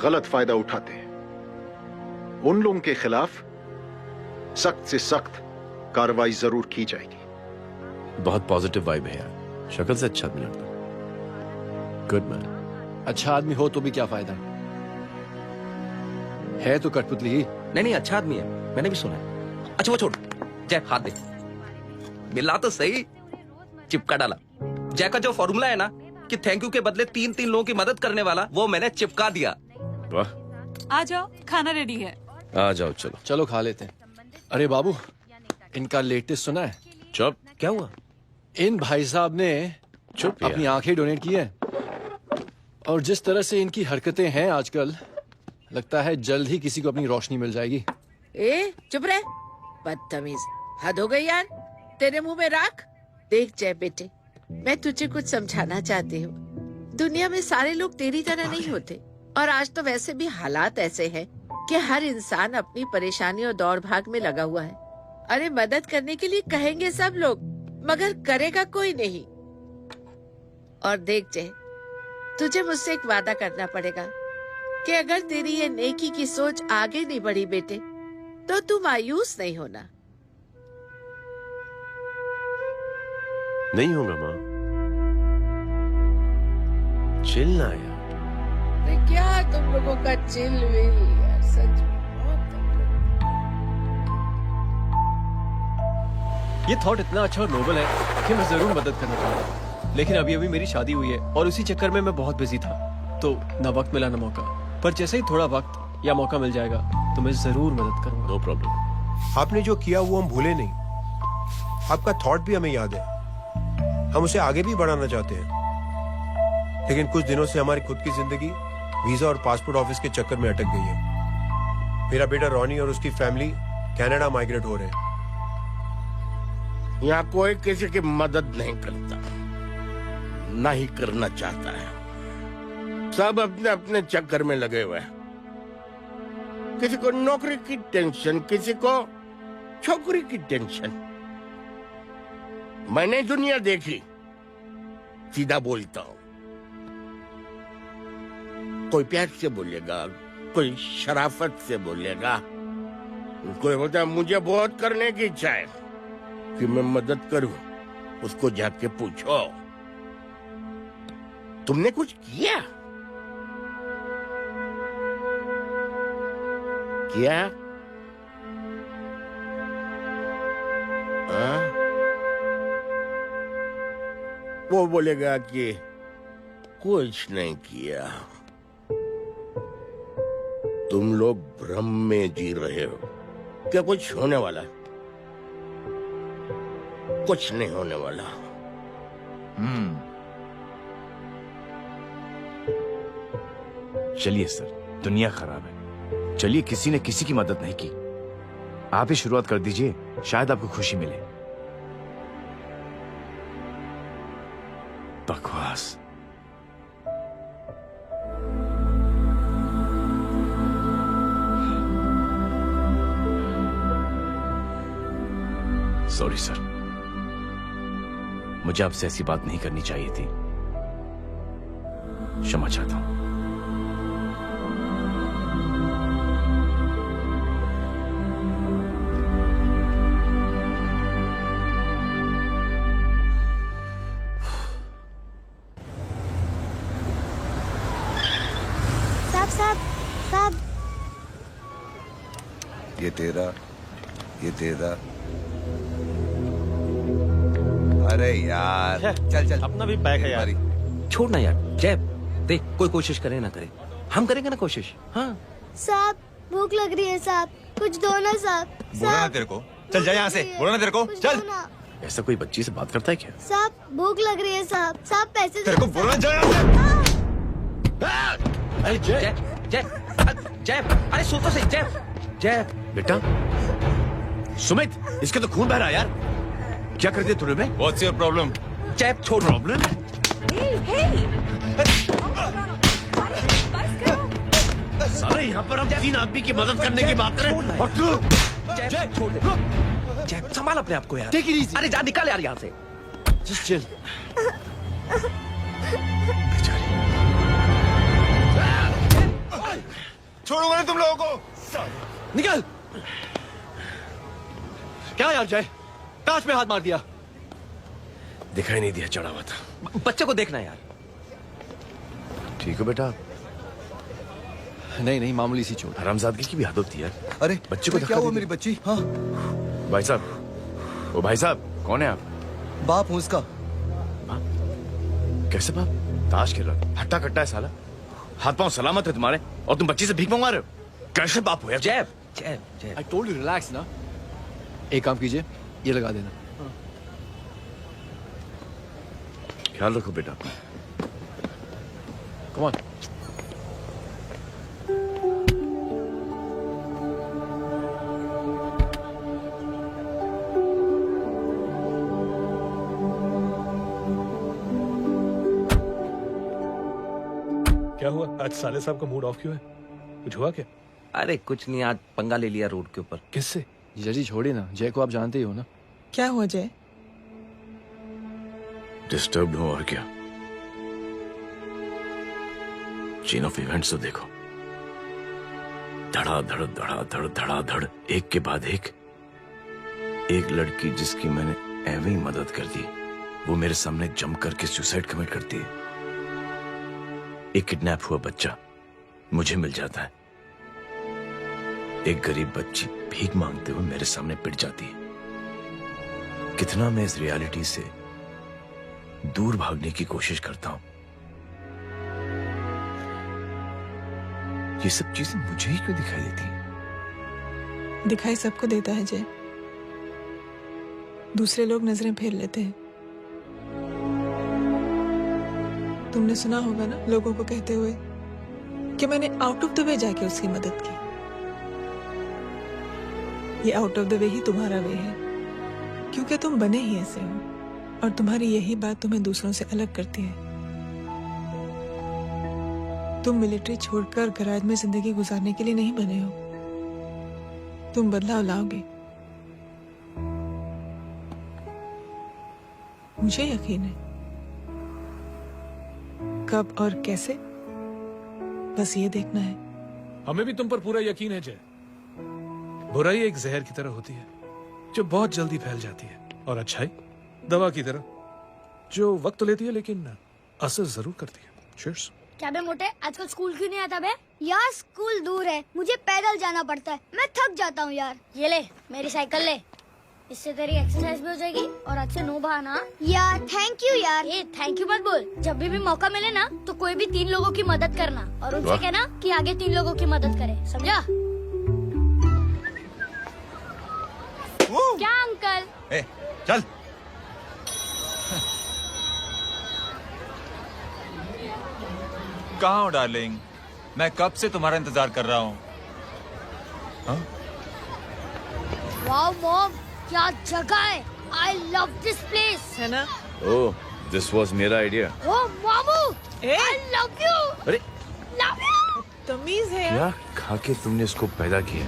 गलत फायदा उठाते हैं उन लोगों के खिलाफ सख्त से सख्त कार्रवाई जरूर की जाएगी। बहुत पॉजिटिव वाइब है यार, शक्ल से अच्छा आदमी लगता है। Good man. अच्छा आदमी हो तो भी क्या फायदा है तो कठपुतली ही। नहीं अच्छा आदमी है, मैंने भी सुना है। अच्छा वो छोड़, जय हाथ दे। मिला तो सही, चिपका डाला। जय का जो फॉर्मूला है ना कि थैंक यू के बदले 3 लोगों की मदद करने वाला, वो मैंने चिपका दिया। वाह। आ जाओ, खाना रेडी है। आ जाओ चलो। चलो खा लेते हैं। अरे बाबू, इनका लेटेस्ट सुना है? चुप। क्या हुआ? इन भाई साहब ने चुप अपनी आंखें डोनेट की है। और जिस तरह से इनकी हरकतें हैं आजकल, लगता है जल्द ही किसी को अपनी रोशनी मिल जाएगी। ए चुप रहे, बदतमीज, हद हो गई यार। तेरे मुंह में राख। देख जय बेटे, मैं तुझे कुछ समझाना चाहती हूँ। दुनिया में सारे लोग तेरी तरह नहीं होते, और आज तो वैसे भी हालात ऐसे हैं कि हर इंसान अपनी परेशानी और दौड़ भाग में लगा हुआ है। अरे मदद करने के लिए कहेंगे सब लोग, मगर करेगा कोई नहीं। और देख जय, तुझे मुझसे एक वादा करना पड़ेगा कि अगर तेरी ये नेकी की सोच आगे नहीं बढ़ी बेटे, तो तू मायूस नहीं होना। नहीं होगा माँ, चिल्ला यार। अरे क्या तुम लोगों का चिल विल यार, सच में ये थॉट इतना अच्छा और नोबल है कि मैं जरूर मदद करना चाहूंगा, लेकिन अभी अभी मेरी शादी हुई है और उसी चक्कर में मैं बहुत बिजी था, तो ना वक्त मिला ना मौका। पर जैसे ही थोड़ा वक्त या मौका मिल जाएगा तो मैं जरूर मदद करूंगा। No problem. आपने जो किया वो हम भूले नहीं, आपका थॉट भी हमें याद है, हम उसे आगे भी बढ़ाना चाहते हैं। लेकिन कुछ दिनों से हमारी खुद की जिंदगी वीजा और पासपोर्ट ऑफिस के चक्कर में अटक गई है। मेरा बेटा रॉनी और उसकी फैमिली कनाडा माइग्रेट हो रहे हैं। यहाँ कोई किसी की मदद नहीं करता, ना ही करना चाहता है। सब अपने अपने चक्कर में लगे हुए हैं। किसी को नौकरी की टेंशन, किसी को छोकरी की टेंशन। मैंने दुनिया देखी, सीधा बोलता हूं। कोई प्यार से बोलेगा, कोई शराफत से बोलेगा, कोई बोलता है मुझे बहुत करने की इच्छा है कि मैं मदद करूं। उसको जाके पूछो, तुमने कुछ किया? किया? वो बोलेगा कि कुछ नहीं किया। तुम लोग भ्रम में जी रहे हो। क्या कुछ होने वाला है? कुछ नहीं होने वाला। चलिए सर, दुनिया खराब है, चलिए किसी ने किसी की मदद नहीं की, आप ही शुरुआत कर दीजिए, शायद आपको खुशी मिले। बकवास। सॉरी सर, मुझे आपसे ऐसी बात नहीं करनी चाहिए थी, क्षमा चाहता हूं। साहब, ये तेरा, ये तेरा। अरे यार चल चल, अपना भी बैग है यार। छोड़ ना यार, जय देख, कोई कोशिश करे ना करे, हम करेंगे ना कोशिश। हाँ साहब भूख लग रही है साहब, कुछ दो ना साहब। बोला ना तेरे को, चल जा यहाँ से, बोला ना तेरे को, चल। ऐसा कोई बच्ची से बात करता है क्या? साहब भूख लग रही है साहब, साहब पैसे तेरे को बोला जा। अरे जय जय जय, अरे सुन तो सही जय। जय बेटा, सुमित, इसके तो खून बह रहा है यार, क्या कर दिया तूने? What's your problem? जय छोड़। प्रॉब्लम? सारे यहाँ पर हम 3 आदमी की मदद करने की बात करें और तू जय छोड़ दे। जय संभाल अपने आप को यार। Take it easy. अरे जा, निकल यार यहाँ से। Just chill. छोड़ूंगा ना तुम लोगों को। निकल। क्या यार जय, ताश में हाथ मार दिया। दिखाई नहीं दिया, चढ़ा हुआ था। बच्चे को देखना यार। ठीक हो बेटा? नहीं नहीं, मामूली सी चोट। हरामजादगी की भी हद होती है। अरे बच्चे को क्या हुआ मेरी बच्ची? हाँ भाई साहब, ओ भाई साहब, कौन है आप? बाप हूँ उसका। कैसे बाप? ताश खेल रहा, हट्टा कट्टा है साला, हाथ पांव सलामत है तुम्हारे, और तुम बच्ची से भीख मंगवा रहे हो? कैसे बाप हो यार? जय जय जय, I told you relax ना। एक काम कीजिए, ये लगा देना। ख्याल रखो बेटा। Come on. क्या हुआ आज साले साहब का मूड ऑफ क्यों है? कुछ हुआ क्या? अरे कुछ नहीं, आज पंगा ले लिया रोड के ऊपर। किससे? जीजा जी छोड़िए ना, जय को आप जानते ही हो ना। क्या हुआ जय? डिस्टर्ब हो और क्या। चेन ऑफ इवेंट्स तो देखो, धड़ाधड़ धड़ाधड़ धड़ाधड़, एक के बाद एक लड़की जिसकी मैंने एवं ही मदद कर दी, वो मेरे सामने जम करके सुसाइड कमिट करती है। एक किडनैप हुआ बच्चा मुझे मिल जाता है। एक गरीब बच्ची भीख मांगते हुए मेरे सामने पिट जाती है। कितना मैं इस रियलिटी से दूर भागने की कोशिश करता हूं। ये सब चीजें मुझे ही क्यों दिखाई देती हैं? दिखाई सबको देता है जय, दूसरे लोग नजरें फेर लेते हैं। तुमने सुना होगा ना लोगों को कहते हुए कि मैंने आउट ऑफ द वे जाके उसकी मदद की। ये आउट ऑफ द वे ही तुम्हारा वे है, क्योंकि तुम बने ही ऐसे हो और तुम्हारी यही बात तुम्हें दूसरों से अलग करती है। तुम मिलिट्री छोड़कर गराज में जिंदगी गुजारने के लिए नहीं बने हो। तुम बदलाव लाओगे, मुझे यकीन है। कब और कैसे, बस ये देखना है। हमें भी तुम पर पूरा यकीन है जय। बुराई एक जहर की तरह होती है जो बहुत जल्दी फैल जाती है, और अच्छाई दवा की तरह जो वक्त तो लेती है लेकिन असर जरूर करती है। चीयर्स। क्या बे मोटे, आजकल स्कूल क्यों नहीं आता बे? यार स्कूल दूर है, मुझे पैदल जाना पड़ता है, मैं थक जाता हूँ यार। ये ले मेरी साइकिल ले, इससे तेरी एक्सरसाइज भी हो जाएगी और आज से नो बहाना। यार थैंक यू यार। ये थैंक यू मत बोल, जब भी मौका मिले ना तो कोई भी 3 लोगों की मदद करना और उनसे कहना कि आगे 3 लोगों की मदद करे, समझा? क्या अंकल? ए, चल। कहाँ हो डार्लिंग? मैं कब से तुम्हारा इंतजार कर रहा हूँ। वाओ मॉम, क्या जगह है। I love this place. है ना? ओह, दिस वाज मेरा आइडिया। ओ मामू, आई लव यू। अरे लव यू। तमीज है क्या खा के तुमने इसको पैदा किया?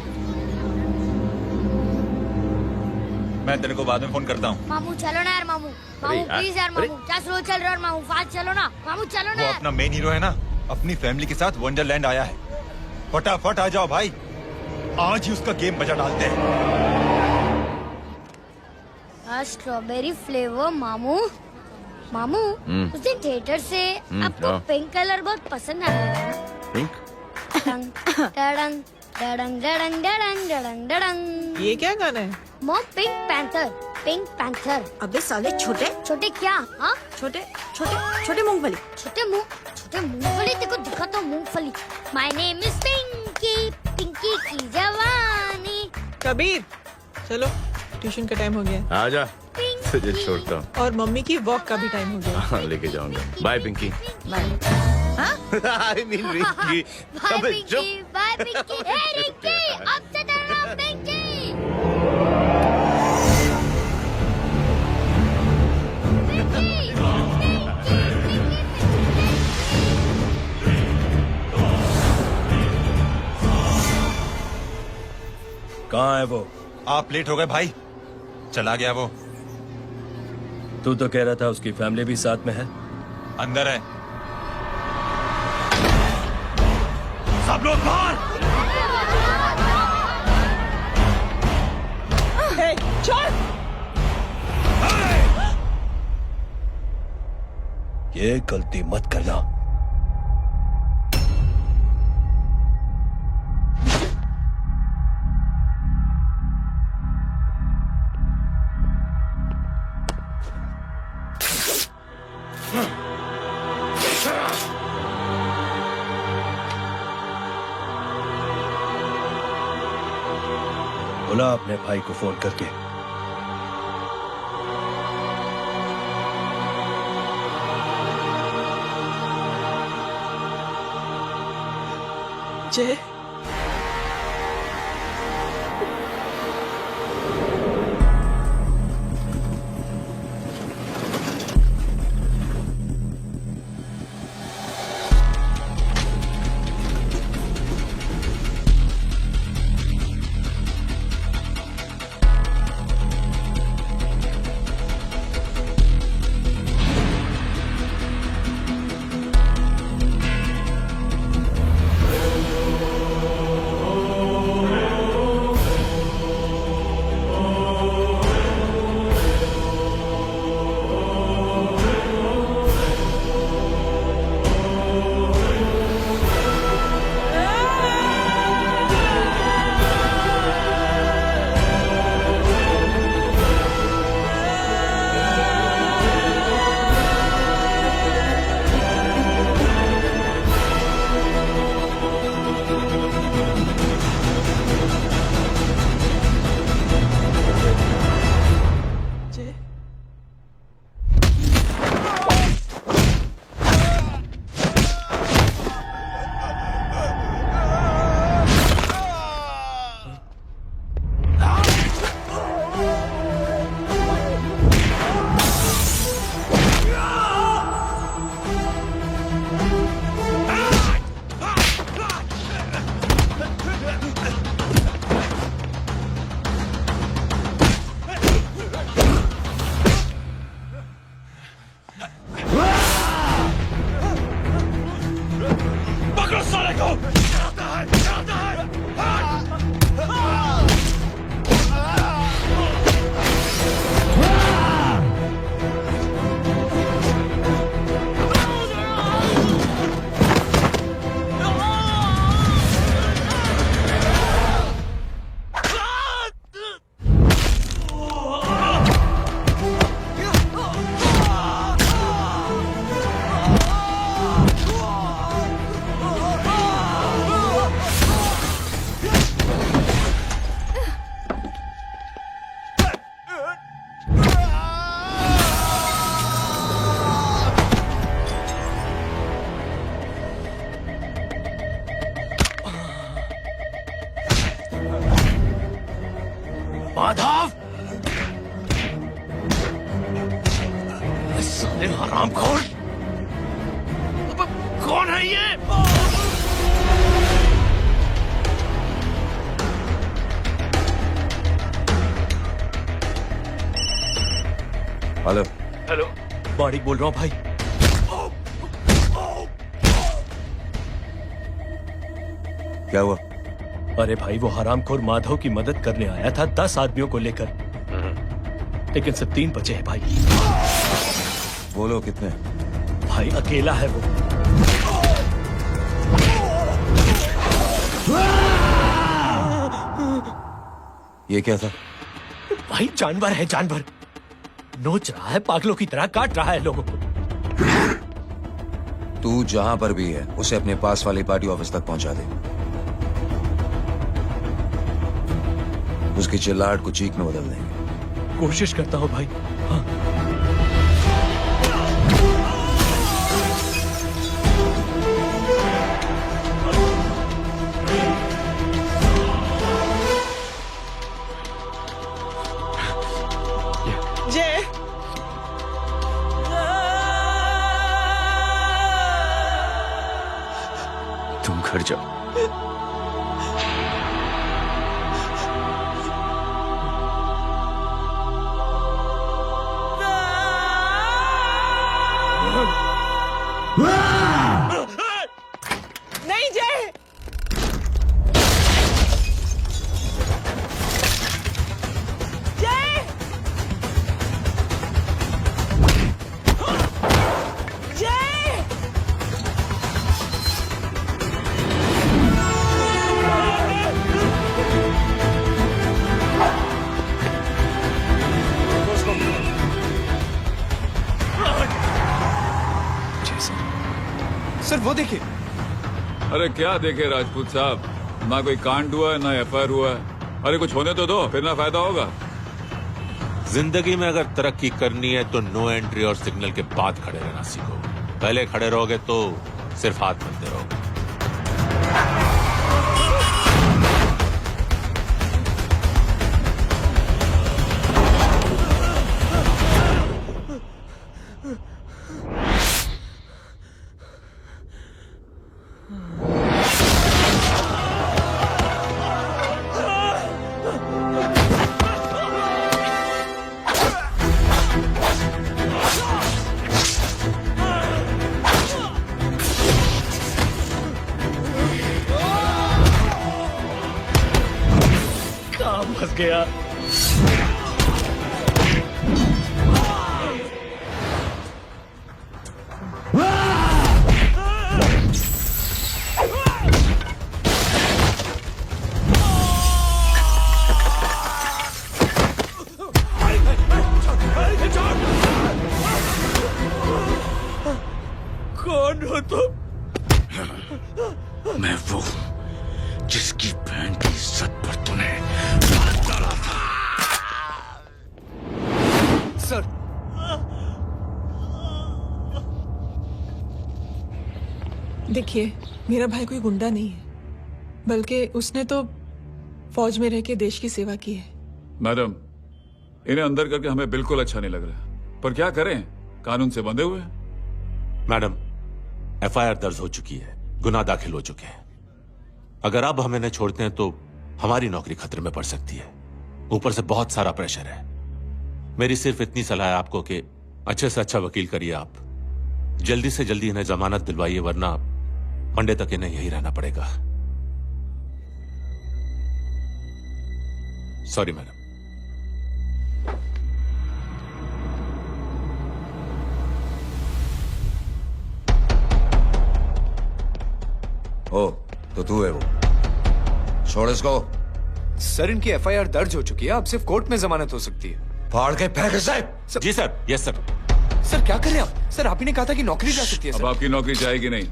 मैं तेरे को बाद में फोन करता हूँ। मामू चलो ना यार, मामू मामू यार, प्लीज यार, मामू क्या स्लो चल रहा है मामू, फास्ट चलो ना मामू, चलो ना वो यार। अपना मेन हीरो है ना, अपनी फैमिली के साथ वंडरलैंड आया है। फटाफट आ जाओ भाई, आज ही उसका गेम बजा डालते हैं। स्ट्रॉबेरी फ्लेवर मामू। मामू उस दिन थिएटर से आपको पिंक कलर बहुत पसंद आया। पिंक? डडंग डडंग डडंग डडंग डडंग डडंग। ये क्या गाना है? Mom pink panther, pink panther. अबे साले छोटे छोटे क्या? हाँ छोटे छोटे छोटे मूंगफली। छोटे मूंगफली, देखो दिखा तो मूंगफली। My name is Pinky, Pinky की जवानी। कबीर चलो, ट्यूशन का टाइम हो गया। आजा, तुझे छोड़ता हूँ। और मम्मी की वॉक का भी टाइम हो गया। हाँ, लेके जाऊंगा। Bye Pinky. I mean Rinky. Bye Pinky, bye Pinky. Hey Rinky, अब से तेरा नाम पिंकी। कहाँ है वो? आप लेट हो गए भाई। चला गया वो। तू तो कह रहा था उसकी फैमिली भी साथ में है। अंदर है। सब लोग बाहर। चल। ये गलती मत करना। बुला अपने भाई को फोन करके। जय माधव, साले हरामखोर, कौन है ये? हेलो। हेलो, बारिक बोल रहा हूँ भाई। क्या हुआ? अरे भाई, वो हरामखोर माधव की मदद करने आया था 10 आदमियों को लेकर, लेकिन सिर्फ 3 बचे हैं भाई। बोलो कितने? भाई अकेला है वो। ये क्या था? भाई जानवर है, जानवर। नोच रहा है, पागलों की तरह काट रहा है लोगों को। तू जहां पर भी है उसे अपने पास वाली पार्टी ऑफिस तक पहुंचा दे। उसकी चिल्लाहट को चीख में बदल देंगे। कोशिश करता हूँ भाई। हाँ। जय तुम घर जाओ। नहीं जय, जय, जय, सर वो देखिए। अरे क्या देखे राजपूत साहब, ना कोई कांड हुआ है ना एफआईआर हुआ है। अरे कुछ होने तो दो, फिर ना फायदा होगा। जिंदगी में अगर तरक्की करनी है तो नो एंट्री और सिग्नल के बाद खड़े रहना सीखो। पहले खड़े रहोगे तो सिर्फ हाथ मिलते रहोगे। फंस गया। कौन हो तुम? मैं वो हूं जिसकी बहन की इज्जत पर तूने हाथ डाला था। सर, देखिए, मेरा भाई कोई गुंडा नहीं है, बल्कि उसने तो फौज में रह के देश की सेवा की है। मैडम, इन्हें अंदर करके हमें बिल्कुल अच्छा नहीं लग रहा, पर क्या करें, कानून से बंधे हुए हैं। मैडम, एफआईआर दर्ज हो चुकी है, गुनाह दाखिल हो चुके हैं। अगर अब हम इन्हें छोड़ते हैं तो हमारी नौकरी खतरे में पड़ सकती है। ऊपर से बहुत सारा प्रेशर है। मेरी सिर्फ इतनी सलाह है आपको कि अच्छे से अच्छा वकील करिए आप। जल्दी से जल्दी इन्हें जमानत दिलवाइए, वरना मंडे तक इन्हें यही रहना पड़ेगा। Sorry madam. ओ, तो तू है वो। छोड़ इसको। सर, इनकी एफआईआर दर्ज हो चुकी है, अब सिर्फ कोर्ट में जमानत हो सकती है। फाड़ के फेंक साहब। जी सर। Yes sir. सर, क्या कर रहे हैं आप? सर, आप ही ने कहा था कि नौकरी जा सकती है। अब आपकी नौकरी जाएगी नहीं,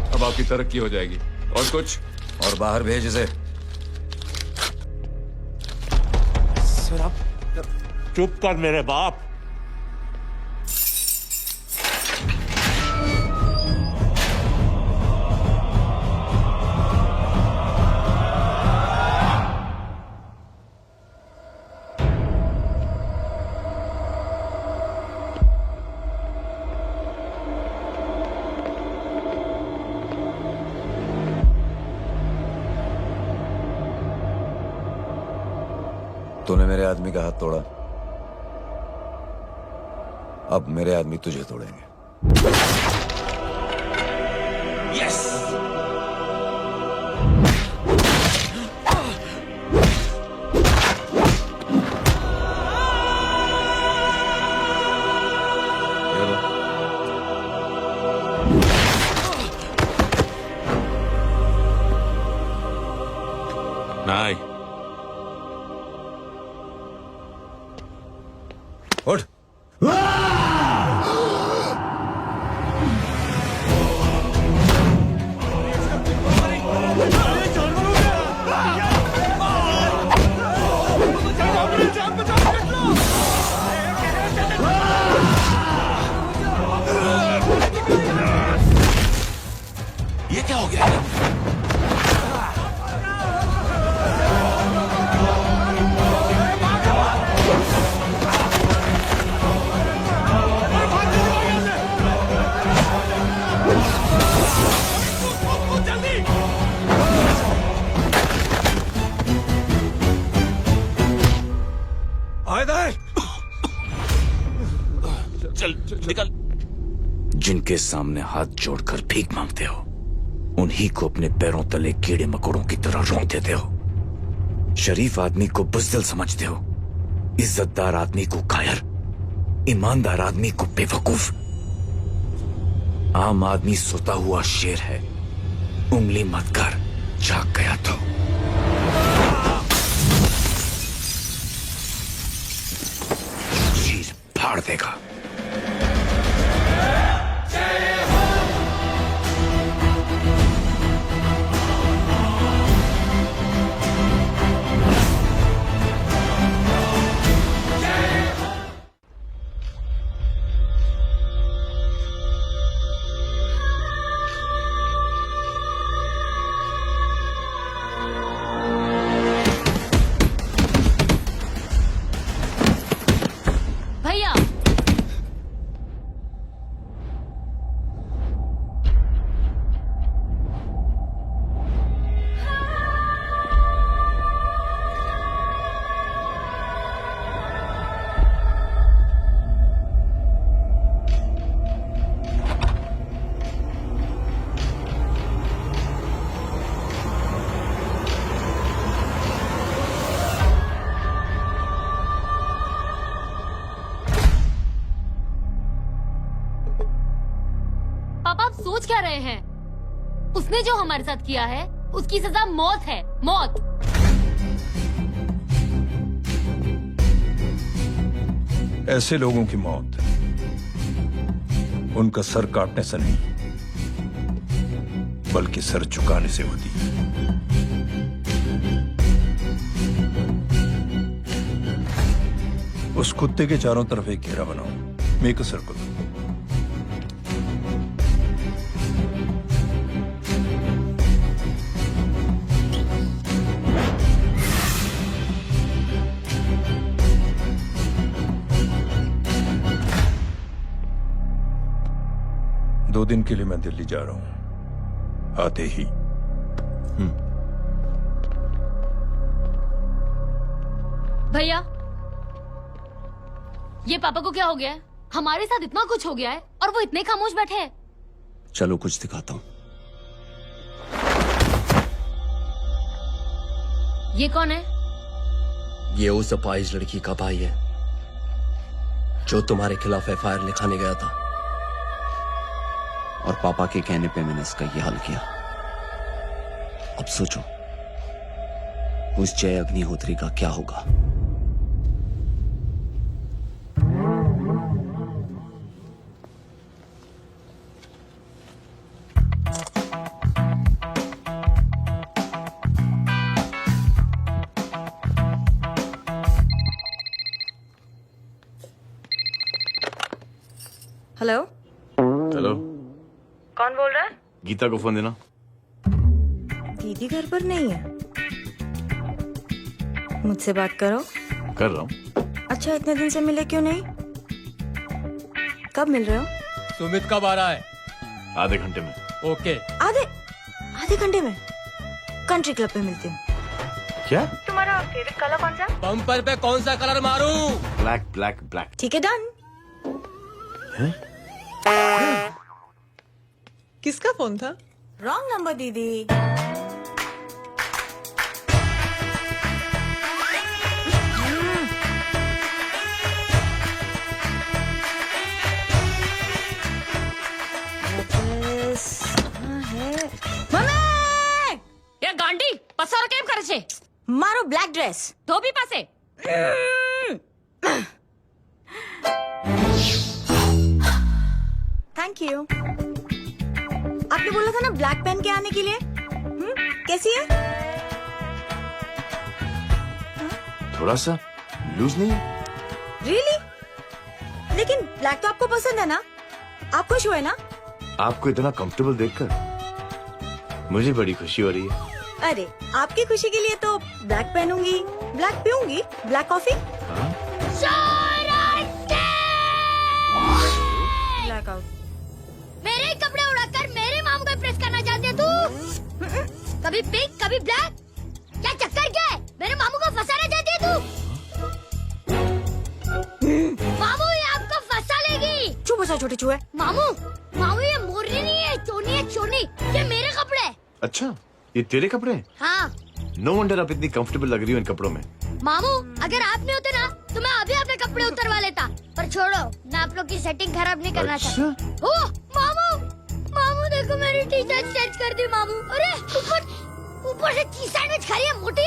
अब आपकी तरक्की हो जाएगी। और कुछ? और बाहर भेज इसे। सर, आप चुप कर मेरे बाप। तूने मेरे आदमी का हाथ तोड़ा, अब मेरे आदमी तुझे तोड़ेंगे। यस। नाई, उठ। ये क्या हो गया? चल निकल। जिनके सामने हाथ जोड़कर भीख मांगते हो, उन्हीं को अपने पैरों तले कीड़े मकोड़ों की तरह रोक देते हो। शरीफ आदमी को बुज़दिल समझते हो, इज्जतदार आदमी को कायर, ईमानदार आदमी को बेवकूफ। आम आदमी सोता हुआ शेर है, उंगली मत कर, जाग गया तो। चीर फाड़ देगा। भैया, क्या रहे हैं? उसने जो हमारे साथ किया है उसकी सजा मौत है, मौत। ऐसे लोगों की मौत उनका सर काटने से नहीं बल्कि सर झुकाने से होती है। उस कुत्ते के चारों तरफ एक घेरा बनाओ, मेक अ सर्कल। दो दिन के लिए मैं दिल्ली जा रहा हूं, आते ही। भैया, ये पापा को क्या हो गया है? हमारे साथ इतना कुछ हो गया है और वो इतने खामोश बैठे हैं। चलो कुछ दिखाता हूँ। ये कौन है? ये उस अपाहिज लड़की का भाई है जो तुम्हारे खिलाफ एफआईआर लिखाने गया था। और पापा के कहने पे मैंने इसका ये हाल किया। अब सोचो उस जय अग्निहोत्री का क्या होगा। हेलो, हेलो, कौन बोल रहा है? गीता को फोन देना। दीदी घर पर नहीं है। मुझसे बात करो। कर रहा हूँ। अच्छा, इतने दिन से मिले क्यों नहीं? कब मिल रहे हो? सुमित कब आ रहा है? आधे घंटे में। ओके। आधे घंटे में कंट्री क्लब पे मिलती हूँ। क्या? तुम्हारा फेवरेट कलर कौन सा? बम्पर पे कौन सा कलर मारूं? Black black black. ठीक है, डन। किसका फोन था? रॉन्ग नंबर दीदी। ये गांडी पसार केम करे छे? मारो ब्लैक ड्रेस धोबी पासे। Thank you. आपने बोला था ना ब्लैक पेन के आने के लिए। कैसी है? थोड़ा सा लूज नहीं है? रियली? लेकिन ब्लैक तो आपको पसंद है ना? आप खुश हुए ना? आपको इतना कंफर्टेबल देखकर मुझे बड़ी खुशी हो रही है। अरे, आपकी खुशी के लिए तो ब्लैक पहनूंगी, ब्लैक पीऊंगी, ब्लैक कॉफी। Black out. मेरे ही कपड़े उड़ाकर मेरे मामू को प्रेस करना चाहती है तू? कभी पिंक, कभी ब्लैक। क्या चक्कर क्या है? मेरे मामू को फंसाना चाहती है तू? मामू, ये आपको फंसा लेगी। चुप हो जा छोटे चूहे। मामू, मामू ये मोरनी नहीं है, चोनी है, चोनी। ये मेरे कपड़े हैं। अच्छा, ये तेरे कपड़े हैं? हाँ। नो वंडर आप इतनी कंफर्टेबल लग रही हो इन कपड़ों में। मामू, अगर आप नहीं होते ना तो मैं अभी अपने कपड़े उतरवा लेता। पर छोड़ो, मैं आप लोग की सेटिंग खराब नहीं करना चाहता। ओह, मामू, मामू देखो मेरी टी शर्ट चेंज कर दी मामू। अरे ऊपर से चीज सैंडविच खा रही है मोटी।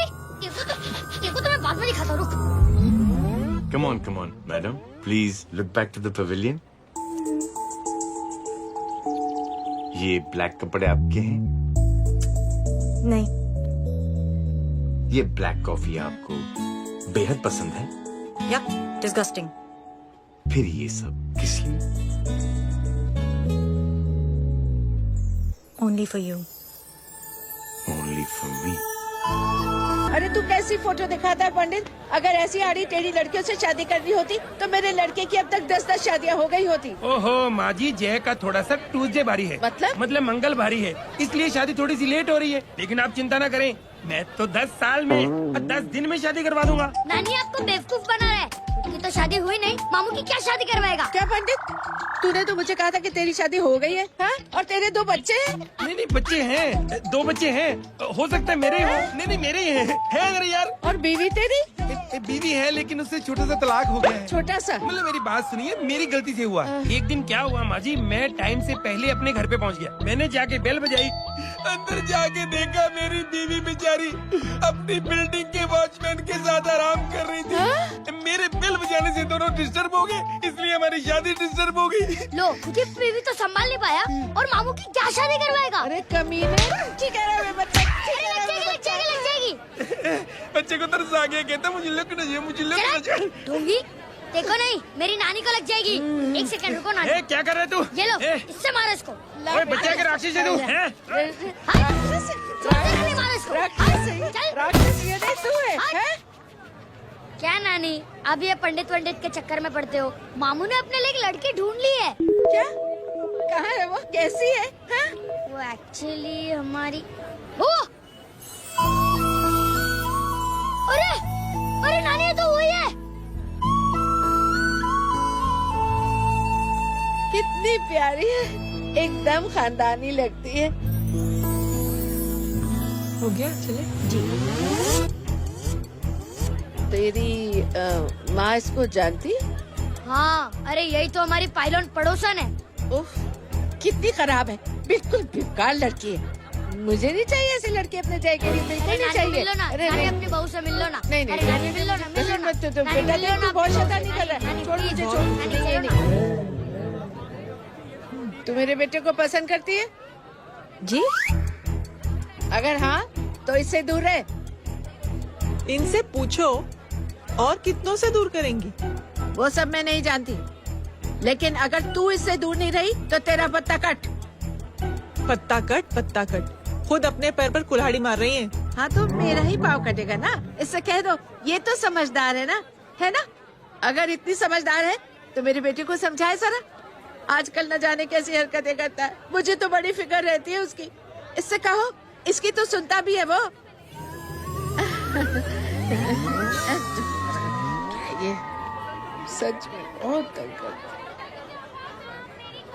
ये को तो मैं बाद में दिखाता हूँ, रुक। Come on madam, please look back to the pavilion. ये ब्लैक कपड़े आपके हैं? नहीं। ये ब्लैक कॉफी आपको बेहद पसंद है? Yup, disgusting. फिर ये सब किस लिए? Only for you. Only for me. अरे तू कैसी फोटो दिखाता है पंडित? अगर ऐसी आड़ी टेढ़ी लड़कियों से शादी करनी होती तो मेरे लड़के की अब तक 10 शादियां हो गई होती। ओहो माँ जी, जय का थोड़ा सा ट्यूसडे भारी है। मतलब मंगल भारी है, इसलिए शादी थोड़ी सी लेट हो रही है। लेकिन आप चिंता ना करें, मैं तो 10 साल में और 10 दिन में शादी करवा दूंगा। नानी आपको बेवकूफ बना रहा है। उसकी तो शादी हुई नहीं, मामू की क्या शादी करवाएगा? क्या पंडित, तूने तो मुझे कहा था कि तेरी शादी हो गई है, हाँ? और तेरे 2 बच्चे हैं? नहीं, बच्चे हैं, 2 बच्चे हैं। हो सकता है मेरे हो। नहीं, मेरे ही हैं। है अगर यार। और बीवी तेरी? बीवी है लेकिन उससे छोटा सा तलाक हो गया है। छोटा सा? मतलब मेरी बात सुनिए, मेरी गलती से हुआ। एक दिन क्या हुआ माँ जी, मैं टाइम से पहले अपने घर पे पहुँच गया। मैंने जाके बेल बजाई, अंदर जाके देखा मेरी बीवी बेचारी अपनी बिल्डिंग के वॉचमैन के साथ आराम कर रही थी। मेरे बेल बजाने से दोनों डिस्टर्ब हो गए, इसलिए हमारी शादी डिस्टर्ब हो गई। लो, मुझे बीवी तो संभाल नहीं पाया और मामू की क्या शादी करवाएगा? अरे कमीने, ठीक है बच्चे, लग जाएगी। बच्चे को तरस आ गया, कहता मुझे लगना चाहिए, मुझे लगना चाहिए। ढूंढी देखो नहीं, मेरी नानी को लग जाएगी। एक सेकंड रुको नानी। क्या कर रहे तू? ये लो, इससे मारो इसको। ओए बच्चा के राक्षस है तू, हैं? मारो इसको। राक्षस ये नहीं तू है? क्या नानी, अब ये पंडित के चक्कर में पड़ते हो? मामू ने अपने लिए एक लड़की ढूंढ ली है। क्या? कहाँ है वो? कैसी है? वो एक्चुअली हमारी अरे नानी, ये तो वही है। कितनी प्यारी है, एकदम खानदानी लगती है। हो गया, चले जी। तेरी माँ इसको जानती? हाँ, अरे यही तो हमारी पायलट पड़ोसन है। उफ, कितनी खराब है, बिल्कुल बेकार लड़की है। मुझे नहीं चाहिए ऐसी लड़की अपने जय के लिए, बिल्कुल नहीं चाहिए। मिलो ना, नानी अपनी बहू से मिल लो ना। नहीं अरे नानी मिल लो ना, मिल लो ना। बेटा देख, तू बहुत शैतानी कर रहा है। छोड़ मुझे, छोड़ मुझे, ये नहीं। तू मेरे बेटे को पसंद करती है? जी। अगर हाँ तो इससे दूर रहे। इनसे पूछो और कितनों से दूर करेंगी? वो सब मैं नहीं जानती, लेकिन अगर तू इससे दूर नहीं रही तो तेरा पत्ता कट। पत्ता कट, खुद अपने पैर पर कुल्हाड़ी मार रही हैं। हाँ तो मेरा ही पाँव कटेगा ना, इससे कह दो ये तो समझदार है ना, है ना? अगर इतनी समझदार है तो मेरे बेटे को समझाए जरा। आजकल न जाने कैसी हरकतें करता है, मुझे तो बड़ी फिक्र रहती है उसकी। इससे कहो, इसकी तो सुनता भी है वो। ये सच में बहुत तंग करता है।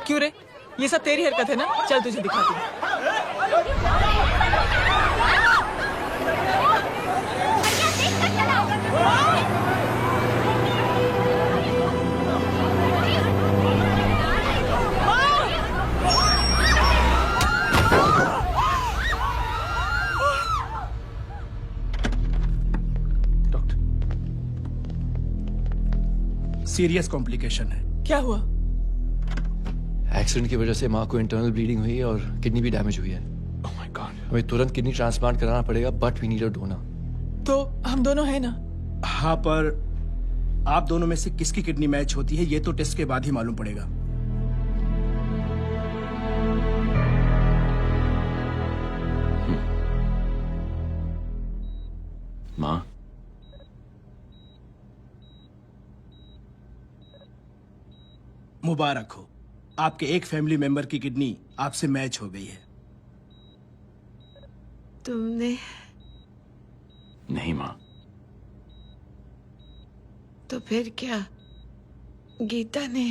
क्यों रे, ये सब तेरी हरकत है ना? चल तुझे दिखाती हूँ। सीरियस कॉम्प्लिकेशन है। क्या हुआ? एक्सीडेंट की वजह से माँ को इंटरनल ब्लीडिंग हुई है और किडनी भी डैमेज हुई है। Oh my god. हमें तुरंत किडनी ट्रांसप्लांट कराना पड़ेगा, but we need a donor. तो हम दोनों है ना? हाँ, पर आप दोनों में से किसकी किडनी मैच होती है ये तो टेस्ट के बाद ही मालूम पड़ेगा। माँ, मुबारक हो, आपके एक फैमिली मेंबर की किडनी आपसे मैच हो गई है। तुमने? नहीं माँ। तो फिर क्या? गीता ने?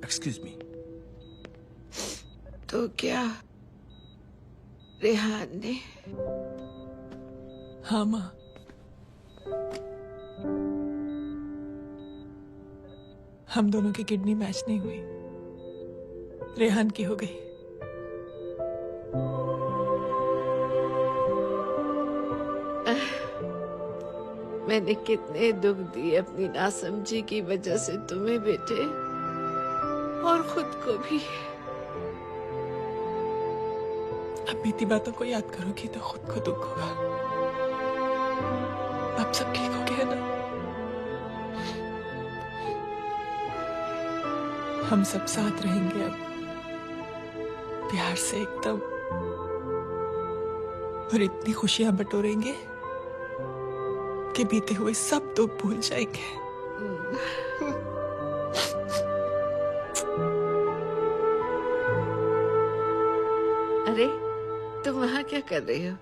Excuse me. तो क्या रेहान ने? हाँ माँ, हम दोनों की किडनी मैच नहीं हुई, रेहान की हो गई। मैंने कितने दुख दिए अपनी नासमझी की वजह से तुम्हें बेटे, और खुद को भी। अब बीती बातों को याद करोगी तो खुद को दुख होगा। अब सब ठीक हो गया ना? हम सब साथ रहेंगे अब, प्यार से एकदम, और इतनी खुशियां बटोरेंगे कि बीते हुए सब दुख भूल जाएंगे। अरे तुम वहाँ क्या कर रही हो?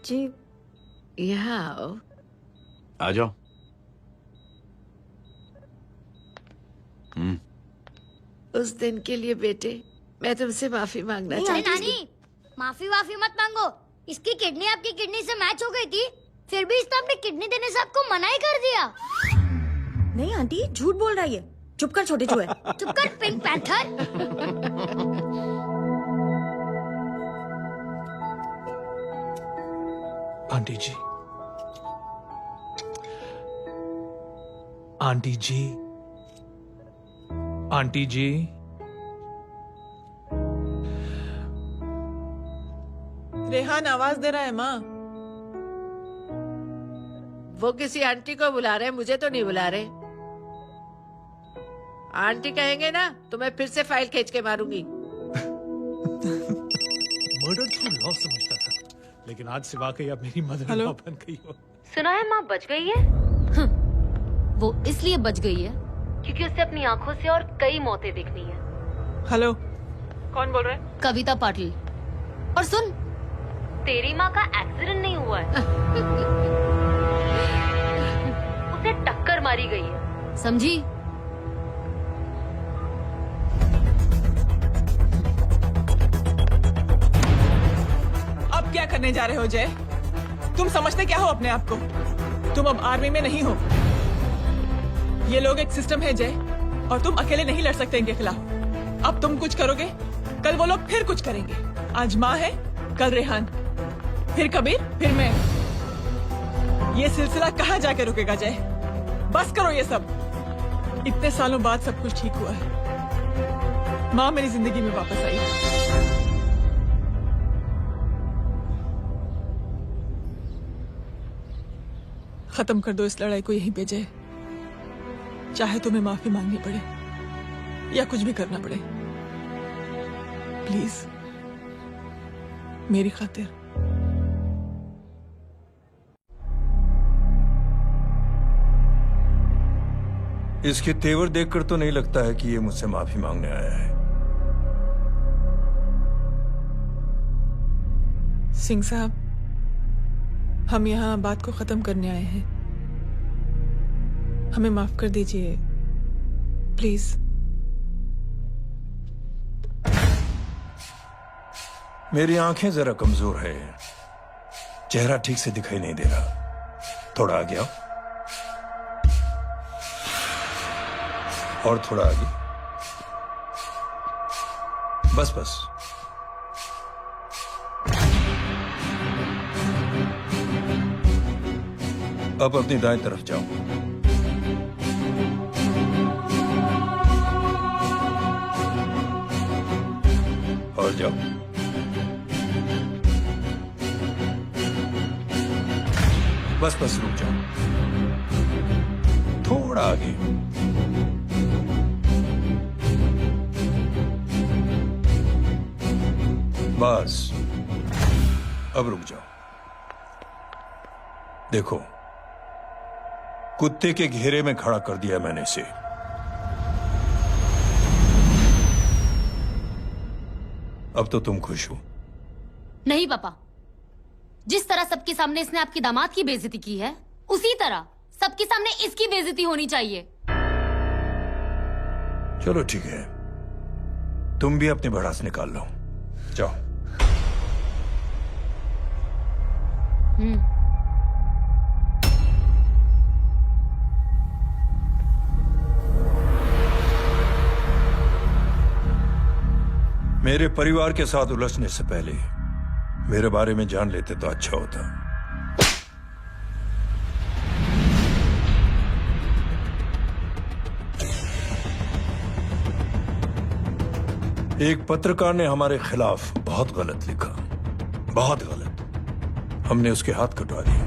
जी यहाँ आओ। आ जाओ। उस दिन के लिए बेटे मैं तुमसे माफी मांगना चाहती हूँ। नानी माफी वाफी मत मांगो। इसकी किडनी आपकी किडनी से मैच हो गई थी, फिर भी इसने अपनी किडनी देने से आपको मना ही कर दिया। नहीं आंटी, झूठ बोल रही है। चुप कर छोटे चूहे। चुप कर पिंक पैंथर। आंटी जी, आंटी जी, आंटी जी, रेहान आवाज दे रहा है माँ। वो किसी आंटी को बुला रहे हैं, मुझे तो नहीं बुला रहे। आंटी कहेंगे ना तो मैं फिर से फाइल खींच के मारूंगी। मर्डर थ्रू लॉ समझता था, लेकिन आज से वाकई अब मेरी मदर लॉ बन गई हो। सुना है माँ बच गई है। वो इसलिए बच गई है क्योंकि उसे अपनी आंखों से और कई मौतें देखनी है। हेलो, कौन बोल रहे हैं? कविता पाटिल। और सुन, तेरी माँ का एक्सीडेंट नहीं हुआ है, उसे टक्कर मारी गई है, समझी? अब क्या करने जा रहे हो जय? तुम समझते क्या हो अपने आप को? तुम अब आर्मी में नहीं हो। ये लोग एक सिस्टम है जय, और तुम अकेले नहीं लड़ सकते इनके खिलाफ। अब तुम कुछ करोगे, कल वो लोग फिर कुछ करेंगे। आज माँ है, कल रेहान, फिर कबीर, फिर मैं। ये सिलसिला कहाँ जाके रुकेगा जय? बस करो ये सब। इतने सालों बाद सब कुछ ठीक हुआ है। माँ मेरी जिंदगी में वापस आई। खत्म कर दो इस लड़ाई को यहीं पे जय। चाहे तुम्हें माफी मांगनी पड़े या कुछ भी करना पड़े, प्लीज मेरी खातिर। इसके तेवर देखकर तो नहीं लगता है कि ये मुझसे माफी मांगने आया है। सिंह साहब, हम यहाँ बात को खत्म करने आए हैं। हमें माफ कर दीजिए प्लीज। मेरी आंखें जरा कमजोर है, चेहरा ठीक से दिखाई नहीं दे रहा। थोड़ा आगे आओ, और थोड़ा आगे, बस बस। अब अपनी दाएं तरफ जाओ। और जाओ। बस बस रुक जाओ, थोड़ा आगे। बस अब रुक जाओ। देखो, कुत्ते के घेरे में खड़ा कर दिया मैंने इसे। अब तो तुम खुश हो? नहीं पापा, जिस तरह सबके सामने इसने आपकी दामाद की बेइज्जती की है, उसी तरह सबके सामने इसकी बेइज्जती होनी चाहिए। चलो ठीक है, तुम भी अपनी भड़ास निकाल लो। जाओ। मेरे परिवार के साथ उलझने से पहले मेरे बारे में जान लेते तो अच्छा होता। एक पत्रकार ने हमारे खिलाफ बहुत गलत लिखा, बहुत गलत। हमने उसके हाथ कटवा दिए।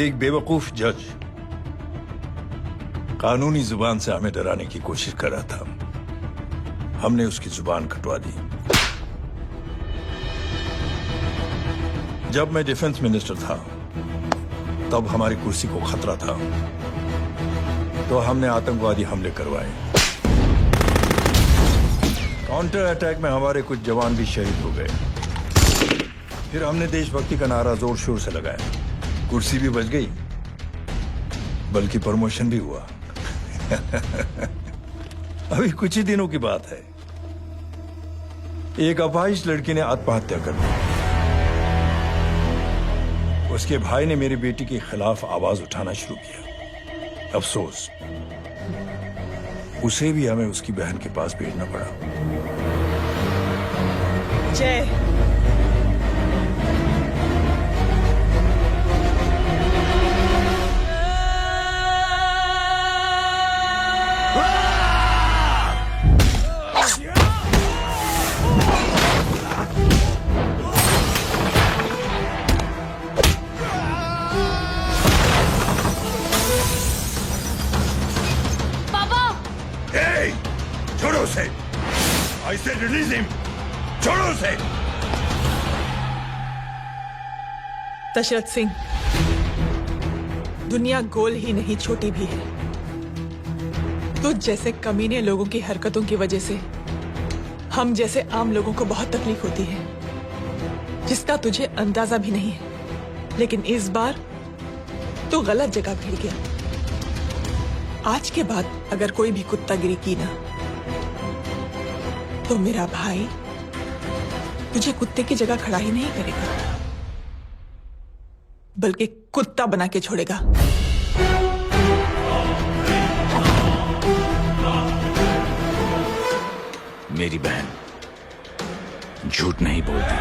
एक बेवकूफ जज कानूनी जुबान से हमें डराने की कोशिश कर रहा था। हमने उसकी जुबान कटवा दी। जब मैं डिफेंस मिनिस्टर था, तब हमारी कुर्सी को खतरा था, तो हमने आतंकवादी हमले करवाए। काउंटर अटैक में हमारे कुछ जवान भी शहीद हो गए। फिर हमने देशभक्ति का नारा जोर शोर से लगाया। कुर्सी भी बच गई, बल्कि प्रमोशन भी हुआ। अभी कुछ ही दिनों की बात है, एक अपाहिज लड़की ने आत्महत्या कर ली। उसके भाई ने मेरी बेटी के खिलाफ आवाज उठाना शुरू किया। अफसोस, उसे भी हमें उसकी बहन के पास भेजना पड़ा। जय, छोड़ो उसे। I said release him. छोड़ो उसे। दशरथ सिंह, दुनिया गोल ही नहीं छोटी भी है। तुझ जैसे कमीने लोगों की हरकतों की वजह से हम जैसे आम लोगों को बहुत तकलीफ होती है, जिसका तुझे अंदाजा भी नहीं है। लेकिन इस बार तू गलत जगह भिड़ गया। आज के बाद अगर कोई भी कुत्तागिरी की ना, तो मेरा भाई तुझे कुत्ते की जगह खड़ा ही नहीं करेगा, बल्कि कुत्ता बना के छोड़ेगा। मेरी बहन झूठ नहीं बोलती।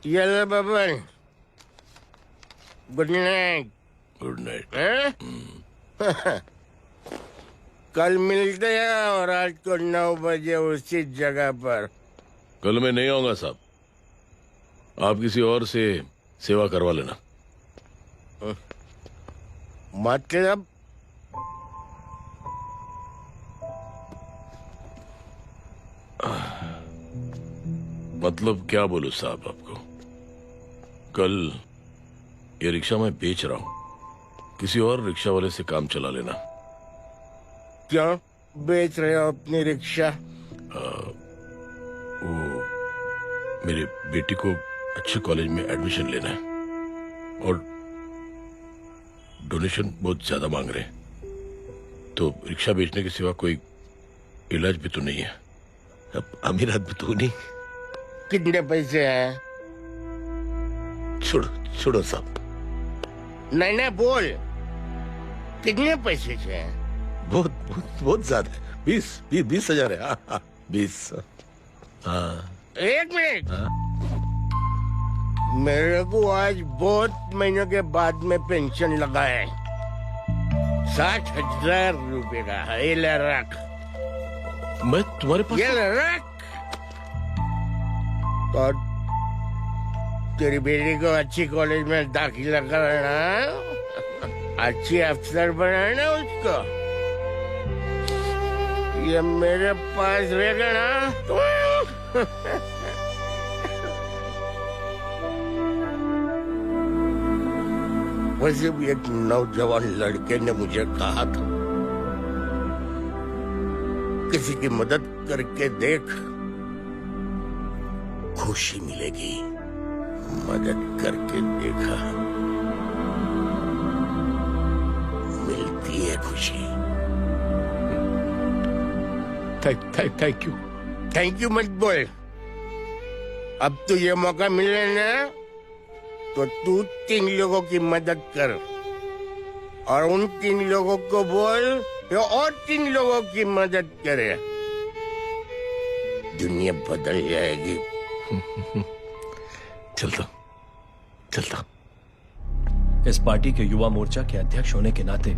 ये लो Baban, good night. Good night. कल मिलते हैं और रात को 9 बजे उसी जगह पर। कल मैं नहीं आऊंगा साहब, आप किसी और से सेवा करवा लेना। मतलब? मतलब क्या बोलूं साहब आपको। कल ये रिक्शा मैं बेच रहा हूं, किसी और रिक्शा वाले से काम चला लेना। क्यों बेच रहे हो अपनी रिक्शा? वो मेरी बेटी को अच्छे कॉलेज में एडमिशन लेना है और डोनेशन बहुत ज्यादा मांग रहे हैं, तो रिक्शा बेचने के सिवा कोई इलाज भी तो नहीं है। अब अमीर आदमी तो नहीं। कितने पैसे हैं? छोड़ो छोड़ो साहब। नहीं नहीं बोल, कितने पैसे हैं? बहुत बहुत बहुत ज्यादा है। 20,000 है। 20। हाँ। 1 मिनट। मेरे को आज बहुत महीनों के बाद में पेंशन लगा है। 60,000 रुपए का है। ये ले रख। मैं तुम्हारे पास? ये ले रख। और तेरी बेटी को अच्छी कॉलेज में दाखिला कराना, अच्छी अफसर बनाना उसको। ये मेरे पास रहेगा ना तो वैसे भी एक नौजवान लड़के ने मुझे कहा था, किसी की मदद करके देख, खुशी मिलेगी। मदद करके देखा, मिलती है खुशी। Thank you. थैंक यू मत बोल। अब तो ये मौका मिले ना, तो तू 3 लोगों की मदद कर और उन 3 लोगों को बोल जो और 3 लोगों की मदद करे। दुनिया बदल जाएगी। चलता। इस पार्टी के युवा मोर्चा के अध्यक्ष होने के नाते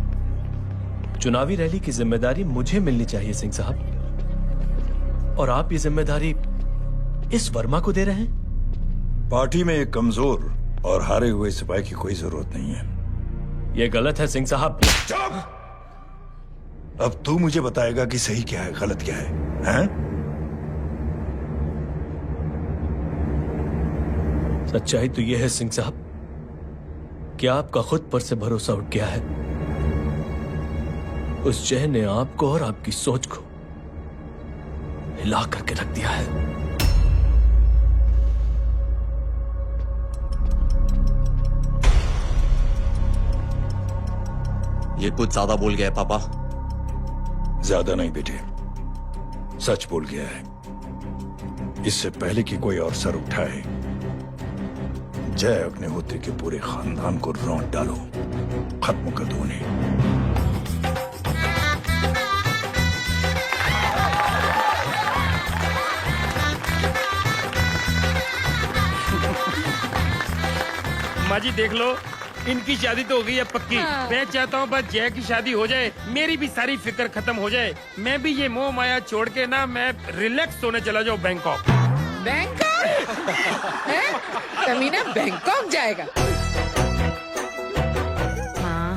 चुनावी रैली की जिम्मेदारी मुझे मिलनी चाहिए सिंह साहब, और आप ये जिम्मेदारी इस वर्मा को दे रहे हैं? पार्टी में एक कमजोर और हारे हुए सिपाही की कोई जरूरत नहीं है। ये गलत है सिंह साहब। अब तू मुझे बताएगा कि सही क्या है, गलत क्या है, हैं? सच्चाई तो यह है सिंह साहब कि आपका खुद पर से भरोसा उठ गया है। उस जय ने आपको और आपकी सोच को हिला करके रख दिया है। ये कुछ ज्यादा बोल गया है पापा। ज्यादा नहीं बेटे, सच बोल गया है। इससे पहले कि कोई और सर उठाए, जय अग्निहोत्री के पूरे खानदान को रौंद डालो, खत्म कर दो उन्हें। माँ जी देख लो, इनकी शादी तो हो गई है पक्की। हाँ। मैं चाहता हूँ बस जय की शादी हो जाए, मेरी भी सारी फिक्र खत्म हो जाए। मैं भी ये मोह माया छोड़ के ना मैं रिलैक्स होने चला जाऊँ बैंकॉक। बैंकॉक? हैं? कमीना बैंकॉक जाएगा? हाँ।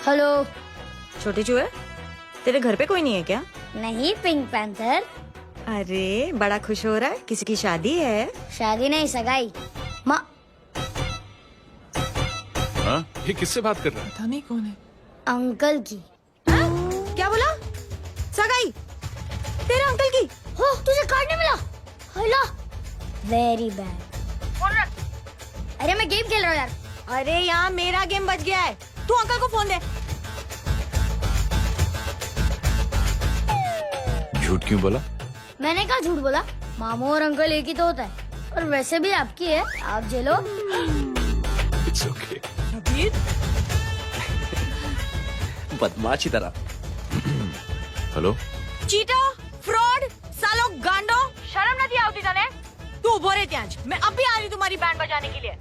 हेलो। छोटे चूहे, तेरे घर पे कोई नहीं है क्या? नहीं, पिंक पैंथर। अरे बड़ा खुश हो रहा है, किसी की शादी है? शादी नहीं, सगाई। माँ, ये किससे बात कर रहा है? पता नहीं कौन है। अंकल की। क्या बोला? सगाई? तेरे अंकल की? हो, तुझे कार्ड नहीं मिला? Hello, very bad. अरे मैं गेम खेल रहा हूँ यार। अरे यहाँ मेरा गेम बच गया है, तू अंकल को फोन दे। झूठ क्यों बोला? मैंने कहा झूठ बोला? मामू और अंकल एक ही तो होता है। और वैसे भी आपकी है, आप झेलो। It's okay. बदमाश की तरह। हेलो, चीटा, फ्रॉड, सालो गांडो, शर्म नहीं आती तने? तू उभो रे त्याज, मैं अब भी आ रही तुम्हारी बैंड बजाने के लिए।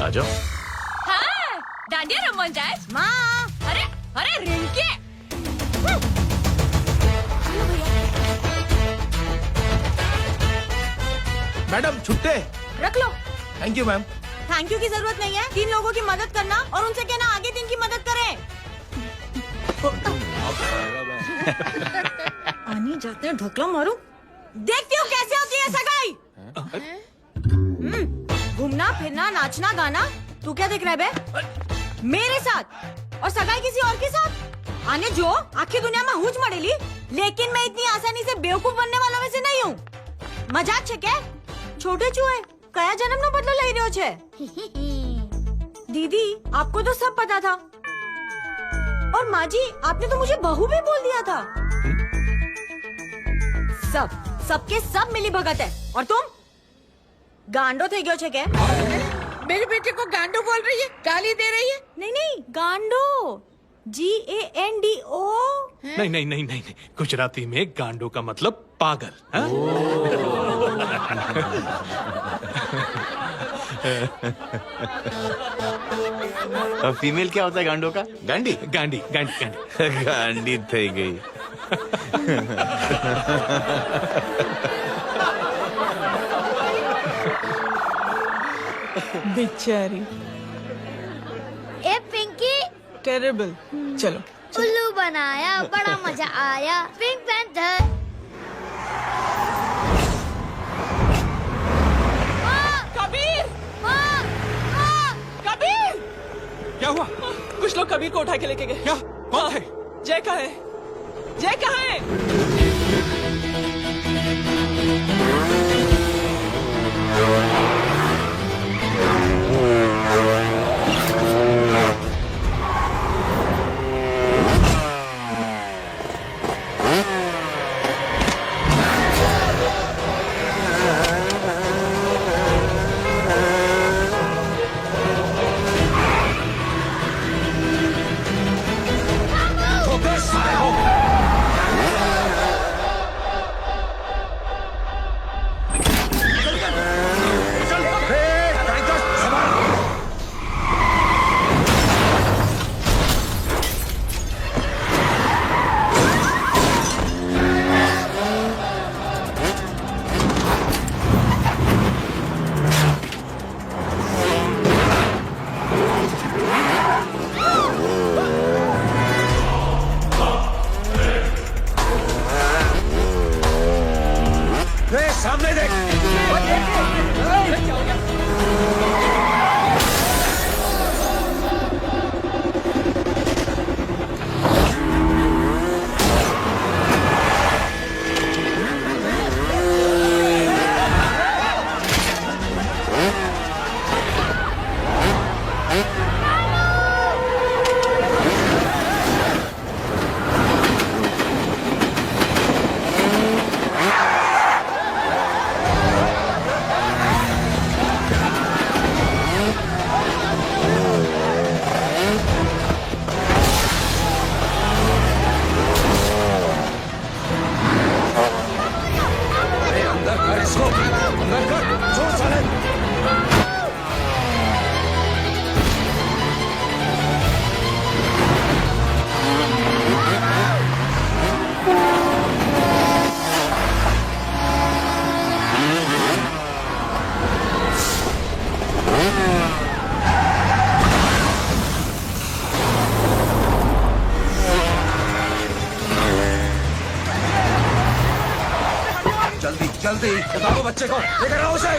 आ जाओ। हाँ, डांडिया रमन जाए। माँ, अरे अरे रिंकी। मैडम छुट्टे। रख लो। Thank you ma'am. Thank you की जरूरत नहीं है, 3 लोगों की मदद करना और उनसे कहना आगे 3 की मदद करें। आनी जाते हैं ढोकला मारूं। देखती हो कैसे होती है सगाई? घूमना फिरना नाचना गाना, तू क्या देख रहा है बे? मेरे साथ और सगाई किसी और के साथ? आने जो आखिर दुनिया में हुज मड़ेली, लेकिन मैं इतनी आसानी से बेवकूफ बनने वालों में से नहीं हूँ। मजाक छे क्या? छोटे चूहे कया जन्म नो बदलो लई रह्यो छे? दीदी आपको तो सब पता था, और माँ जी आपने तो मुझे बहू भी बोल दिया था। सबके सब मिली भगत है, और तुम गांडो थे गयो छे क्या? मेरे बेटे को गांडो बोल रही है, गाली दे रही है? नहीं गांडो, GANDO। नहीं नहीं नहीं नहीं, गुजराती में गांडो का मतलब पागल। हाँ? और फीमेल क्या होता है गांडो का? गांडी। गांडी गांडी गांडी गांडी थई गई। बेचारी। ए पिंकी, टेरेबल। चलो उल्लू बनाया, बड़ा मजा आया। Pink panther. कबीर, कबीर। क्या हुआ? कुछ लोग कबीर को उठा के लेके गए। क्या? कौन थे? जय कहाँ है? जय कहाँ है? जल्दी बताओ बच्चे को, लेकर आओ उसे।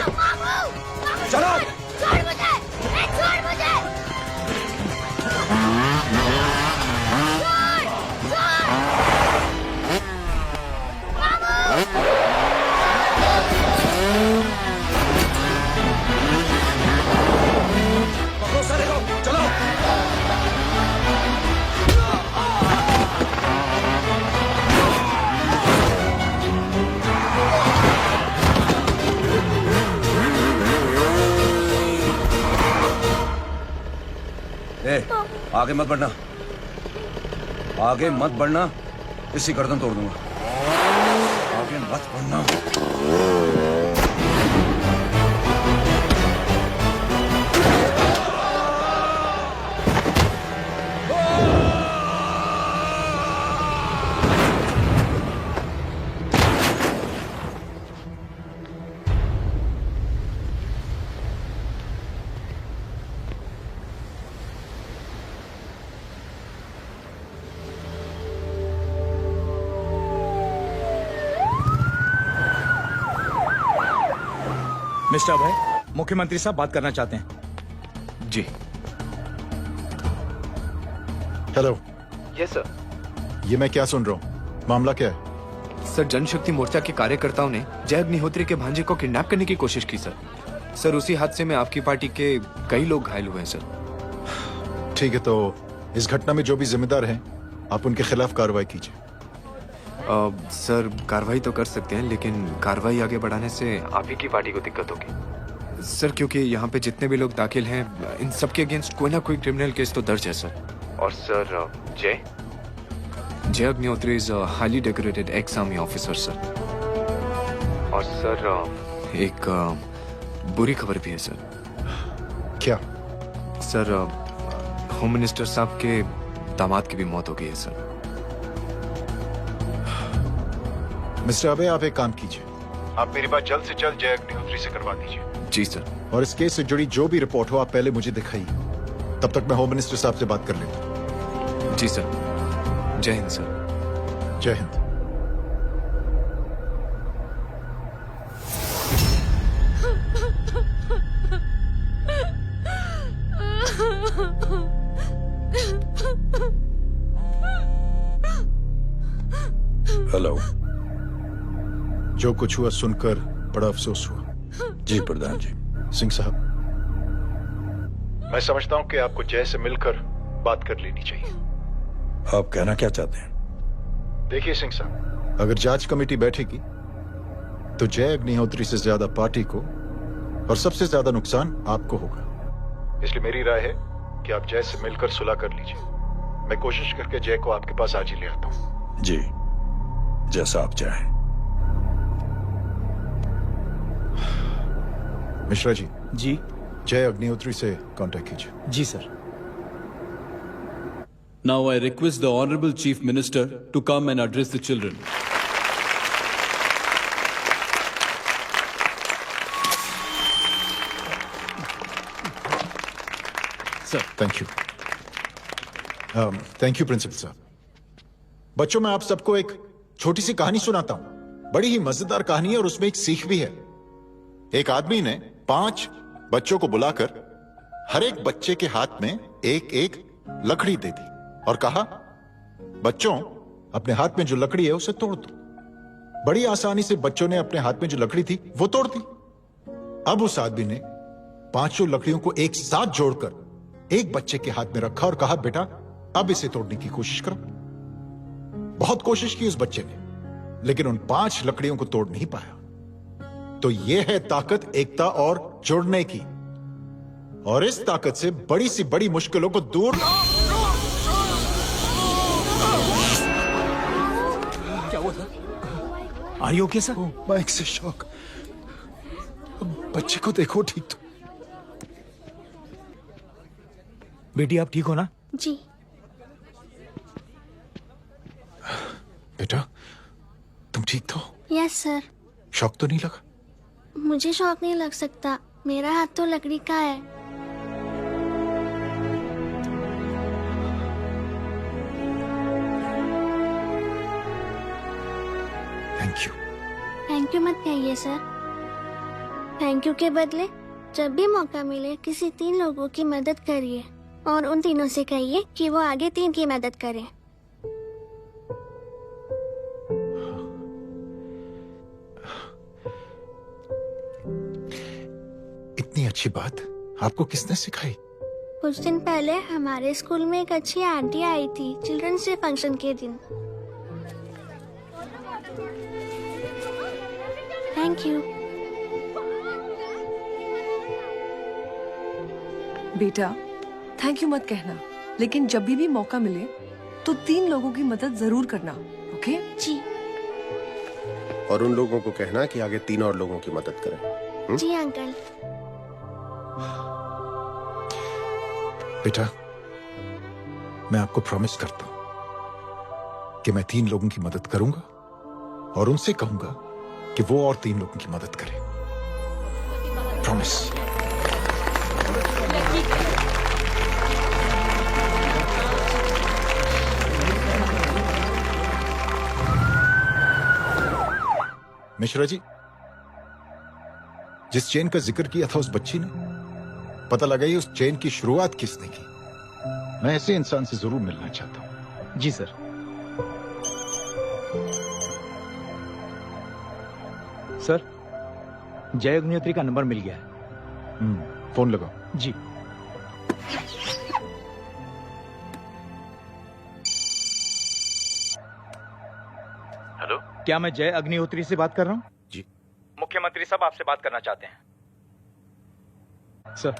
चलो। छोड़ मुझे, छोड़ मुझे। पकड़ो सारे को, चलो। आगे मत बढ़ना, आगे मत बढ़ना, इसी गर्दन तोड़ दूंगा। आगे मत बढ़ना। मिस्टर अभय, मुख्यमंत्री साहब बात करना चाहते हैं। जी। हेलो। Yes sir. ये मैं क्या सुन रहा हूँ? मामला क्या है? सर, जनशक्ति मोर्चा के कार्यकर्ताओं ने जय अग्निहोत्री के भांजे को किडनैप करने की कोशिश की सर। सर, उसी हादसे में आपकी पार्टी के कई लोग घायल हुए हैं सर। ठीक है, तो इस घटना में जो भी जिम्मेदार हैं, आप उनके खिलाफ कार्रवाई कीजिए। सर, कार्रवाई तो कर सकते हैं, लेकिन कार्रवाई आगे बढ़ाने से आप ही की पार्टी को दिक्कत होगी सर, क्योंकि यहाँ पे जितने भी लोग दाखिल हैं, इन सबके अगेंस्ट कोई ना कोई क्रिमिनल केस तो दर्ज है सर। और सर, जय Agnihotri is highly decorated ex army officer sir. और सर, एक बुरी खबर भी है सर। क्या? सर, होम मिनिस्टर साहब के दामाद की भी मौत हो गई है सर। मिस्टर अबे, आप एक काम कीजिए, आप मेरी बात जल्द से जल्द जय अग्निहोत्री से करवा दीजिए। जी सर। और इस केस से जुड़ी जो भी रिपोर्ट हो, आप पहले मुझे दिखाइए, तब तक मैं होम मिनिस्टर साहब से बात कर लेता हूँ। जी सर। जय हिंद सर। जय हिंद। हेलो। जो कुछ हुआ सुनकर बड़ा अफसोस हुआ। जी प्रधान जी। सिंह साहब, मैं समझता हूं कि आपको जय से मिलकर बात कर लेनी चाहिए। आप कहना क्या चाहते हैं? देखिए सिंह साहब, अगर जांच कमेटी बैठेगी तो जय अग्निहोत्री से ज्यादा पार्टी को और सबसे ज्यादा नुकसान आपको होगा। इसलिए मेरी राय है कि आप जय से मिलकर सुलह कर लीजिए। मैं कोशिश करके जय को आपके पास आज ही ले आता हूं। जी, जैसा आप चाहें। मिश्रा जी। जी। जय अग्निहोत्री से कांटेक्ट कीजिए। जी sir. Now I request the Honorable Chief Minister to come and address the children. Sir, thank you. Thank you principal साहब। बच्चों, मैं आप सबको एक छोटी सी कहानी सुनाता हूं। बड़ी ही मजेदार कहानी है और उसमें एक सीख भी है। एक आदमी ने 5 बच्चों को बुलाकर हर एक बच्चे के हाथ में एक एक लकड़ी दे दी और कहा, बच्चों, अपने हाथ में जो लकड़ी है उसे तोड़ दो। बड़ी आसानी से बच्चों ने अपने हाथ में जो लकड़ी थी वो तोड़ दी। अब उस आदमी ने 5 लकड़ियों को एक साथ जोड़कर एक बच्चे के हाथ में रखा और कहा, बेटा, अब इसे तोड़ने की कोशिश करो। बहुत कोशिश की उस बच्चे ने, लेकिन उन 5 लकड़ियों को तोड़ नहीं पाया। तो यह है ताकत एकता और जुड़ने की। और इस ताकत से बड़ी सी बड़ी मुश्किलों को दूर। क्या हुआ sir? Are you okay sir? Mike से शॉक। बच्चे को देखो ठीक तो। बेटी, आप ठीक हो ना? जी। बेटा, तुम ठीक तो? Yes sir. शॉक तो नहीं लगा? मुझे शौक नहीं लग सकता, मेरा हाथ तो लकड़ी का है। Thank you. थैंक यू मत कहिए सर। थैंक यू के बदले जब भी मौका मिले किसी 3 लोगों की मदद करिए और उन तीनों से कहिए कि वो आगे 3 की मदद करें। इतनी अच्छी बात आपको किसने सिखाई? कुछ दिन पहले हमारे स्कूल में एक अच्छी आंटी आई थी चिल्ड्रंस डे फंक्शन के दिन। Thank you. बेटा थैंक यू मत कहना, लेकिन जब भी मौका मिले तो 3 लोगों की मदद जरूर करना, ओके? जी। और उन लोगों को कहना कि आगे 3 और लोगों की मदद करें। जी अंकल। बेटा, मैं आपको प्रॉमिस करता हूं कि मैं 3 लोगों की मदद करूंगा और उनसे कहूंगा कि वो और 3 लोगों की मदद करें। प्रॉमिस। मिश्रा जी, जिस चेन का जिक्र किया था उस बच्ची ने, पता लगाइए उस चेन की शुरुआत किसने की। मैं ऐसे इंसान से जरूर मिलना चाहता हूं। जी सर। सर, जय अग्निहोत्री का नंबर मिल गया है। फोन लगाओ। जी। हेलो, क्या मैं जय अग्निहोत्री से बात कर रहा हूँ? जी। मुख्यमंत्री साहब आपसे बात करना चाहते हैं सर।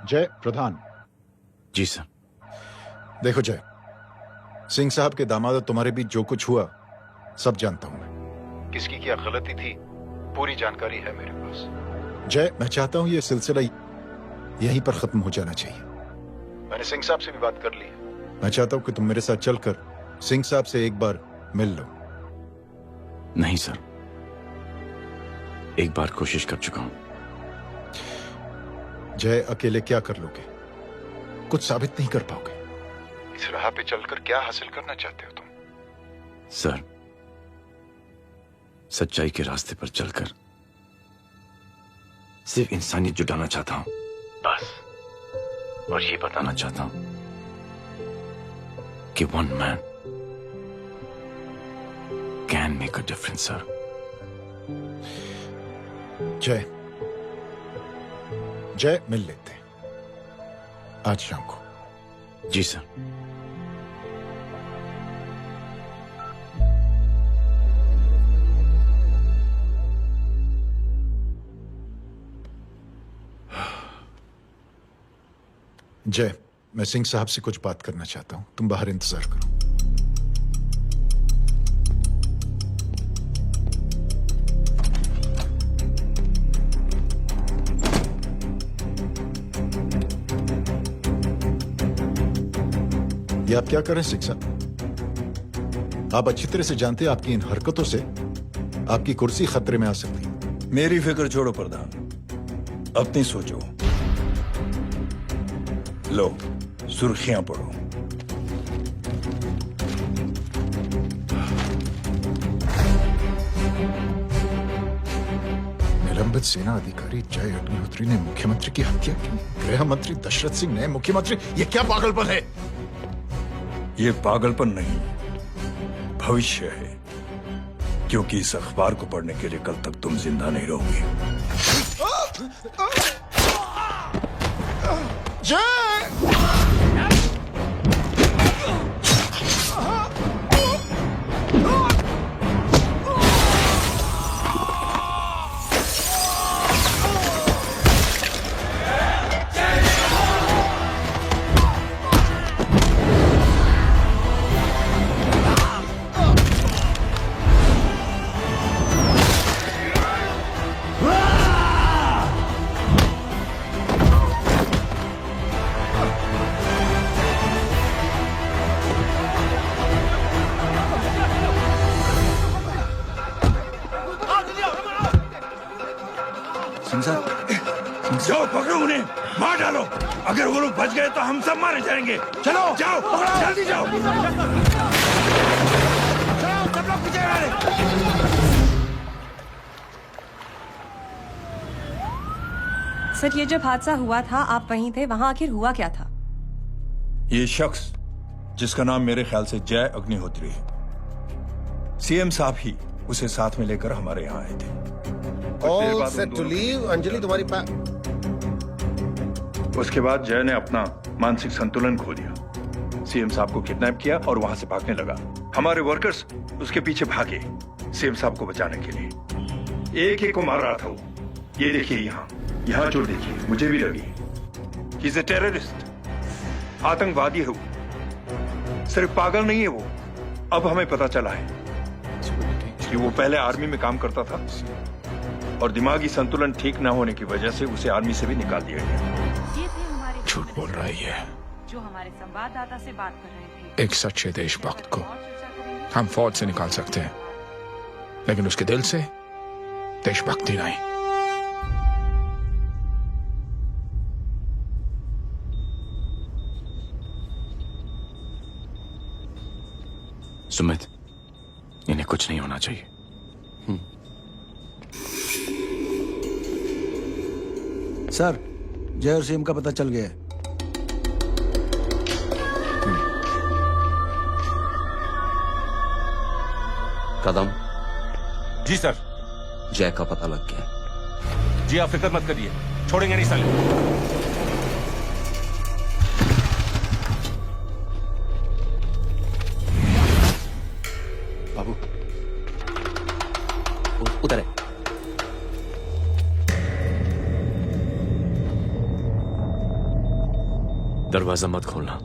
जय प्रधान। जी सर। देखो जय, सिंह साहब के दामाद तुम्हारे बीच जो कुछ हुआ सब जानता हूं मैं। किसकी क्या गलती थी पूरी जानकारी है मेरे पास। जय, मैं चाहता हूं ये सिलसिला यहीं पर खत्म हो जाना चाहिए। मैंने सिंह साहब से भी बात कर ली है। मैं चाहता हूं कि तुम मेरे साथ चलकर सिंह साहब से एक बार मिल लो। नहीं सर, एक बार कोशिश कर चुका हूं। जय, अकेले क्या कर लोगे? कुछ साबित नहीं कर पाओगे। इस राह पे चलकर क्या हासिल करना चाहते हो तुम? सर, सच्चाई के रास्ते पर चलकर सिर्फ इंसानियत जुटाना चाहता हूं, बस। और ये बताना चाहता हूं कि 1 man can make a difference, sir. जय, जय, मिल लेते हैं आज शाम को। जी सर। जय, मैं सिंह साहब से कुछ बात करना चाहता हूं, तुम बाहर इंतजार करो। ये आप क्या कर रहे हैं सिंह साहब? आप अच्छी तरह से जानते हैं आपकी इन हरकतों से आपकी कुर्सी खतरे में आ सकती है। मेरी फिक्र छोड़ो प्रधान, अपनी सोचो। लो, सुर्खियां पढ़ो। निलंबित सेना अधिकारी जय अग्निहोत्री ने मुख्यमंत्री की हत्या की। गृह मंत्री दशरथ सिंह ने मुख्यमंत्री, ये क्या पागलपन है? ये पागलपन नहीं, भविष्य है, क्योंकि इस अखबार को पढ़ने के लिए कल तक तुम जिंदा नहीं रहोगे। जाओ, पकड़ो उन्हें, मार डालो। अगर वो लोग बच गए तो हम सब मारे जाएंगे। चलो जाओ, जल्दी जाओ। सब लोग पीछे सर, ये जब हादसा हुआ था आप वहीं थे, वहां आखिर हुआ क्या था? ये शख्स जिसका नाम मेरे ख्याल से जय अग्निहोत्री है, सीएम साहब ही उसे साथ में लेकर हमारे यहाँ आए थे। All set to leave. Anjali तुम्हारी उसके बाद जय ने अपना मानसिक संतुलन खो दिया, सीएम साहब को किडनैप किया और वहां से भागने लगा। हमारे वर्कर्स उसके पीछे भागे सीएम साहब को बचाने के लिए। एक को मार रहा था वो। ये देखिए यहाँ चोट देखिए, मुझे भी लगी। ही इज ए टेररिस्ट, आतंकवादी है वो, सिर्फ पागल नहीं है वो। अब हमें पता चला है कि वो पहले आर्मी में काम करता था और दिमागी संतुलन ठीक न होने की वजह से उसे आर्मी से भी निकाल दिया गया। झूठ बोल रहा है ये। जो हमारे संवाददाता से बात कर रहे थे। एक सच्चे देशभक्त को हम फौज से निकाल सकते हैं, लेकिन उसके दिल से देशभक्ति नहीं। सुमित, इन्हें कुछ नहीं होना चाहिए। सर, जय और सीएम का पता चल गया है। कदम। जी सर। जय का पता लग गया। जी आप फिक्र मत करिए, छोड़ेंगे नहीं साले। बाबू उधर है। दरवाजा मत खोलना।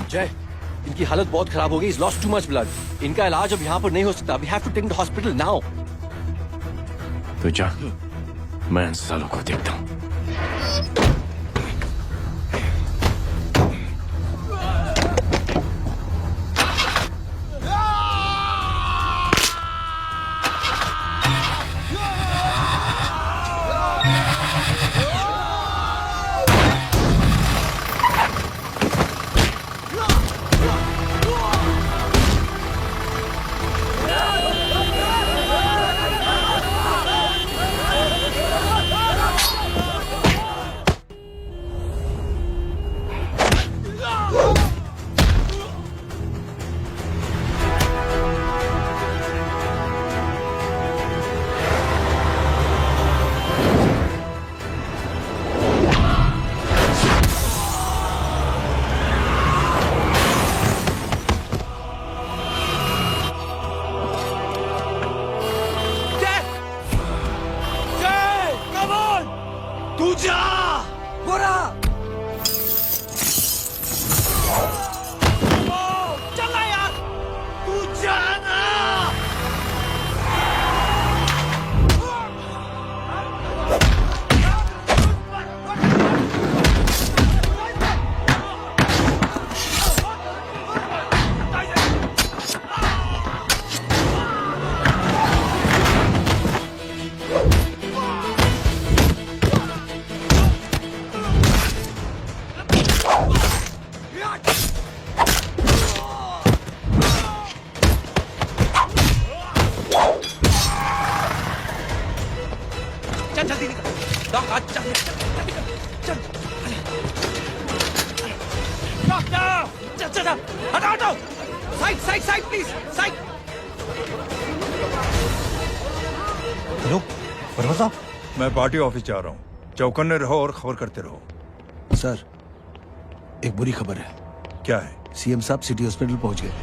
जय, इनकी हालत बहुत खराब हो गई। He's lost too much blood. इनका इलाज अब यहाँ पर नहीं हो सकता। We have to take him to hospital now. तो जा, मैं इन सालों को देखता हूँ। जल्दी निकल डॉक आज चल चल डॉक्टर चल चल हटाओ हटाओ side side side please side hello Verma साहब मैं पार्टी ऑफिस जा रहा हूँ चौकन्ने रहो और खबर करते रहो। सर एक बुरी खबर है। क्या है? सीएम साहब सिटी हॉस्पिटल पहुंच गए।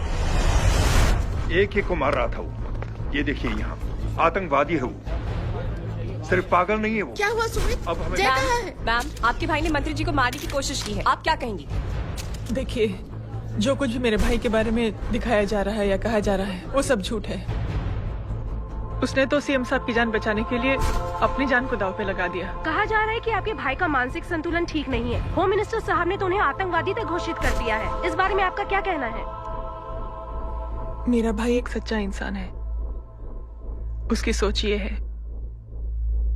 एक को मार रहा था वो। ये देखिए यहाँ आतंकवादी है वो, सिर्फ पागल नहीं है वो। क्या हुआ सुमित? अब हमें जय कहाँ है? मैम, आपके भाई ने मंत्री जी को मारने की कोशिश की है, आप क्या कहेंगी? देखिए, जो कुछ भी मेरे भाई के बारे में दिखाया जा रहा है या कहा जा रहा है वो सब झूठ है। उसने तो सीएम साहब की जान बचाने के लिए अपनी जान को दांव पे लगा दिया। कहा जा रहा है कि आपके भाई का मानसिक संतुलन ठीक नहीं है। होम मिनिस्टर साहब ने तो उन्हें आतंकवादी तक घोषित कर दिया है। इस बारे में आपका क्या कहना है? मेरा भाई एक सच्चा इंसान है। उसकी सोच ये है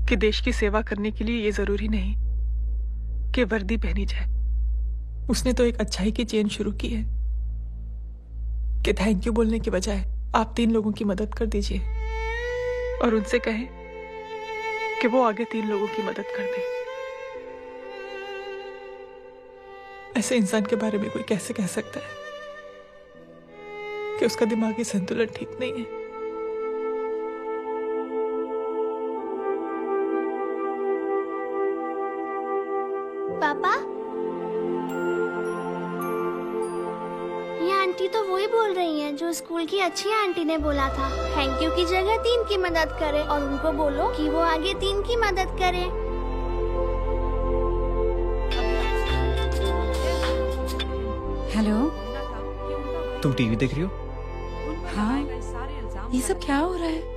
कि देश की सेवा करने के लिए ये जरूरी नहीं कि वर्दी पहनी जाए। उसने तो एक अच्छाई की चेन शुरू की है कि थैंक यू बोलने के बजाय आप 3 लोगों की मदद कर दीजिए और उनसे कहें कि वो आगे 3 लोगों की मदद कर दे। ऐसे इंसान के बारे में कोई कैसे कह सकता है कि उसका दिमागी संतुलन ठीक नहीं है? पापा, ये आंटी तो वही बोल रही हैं जो स्कूल की अच्छी आंटी ने बोला था थैंक यू की जगह 3 की मदद करे और उनको बोलो कि वो आगे 3 की मदद करे। हेलो, तुम टीवी देख रही हो? हाँ, ये सब क्या हो रहा है?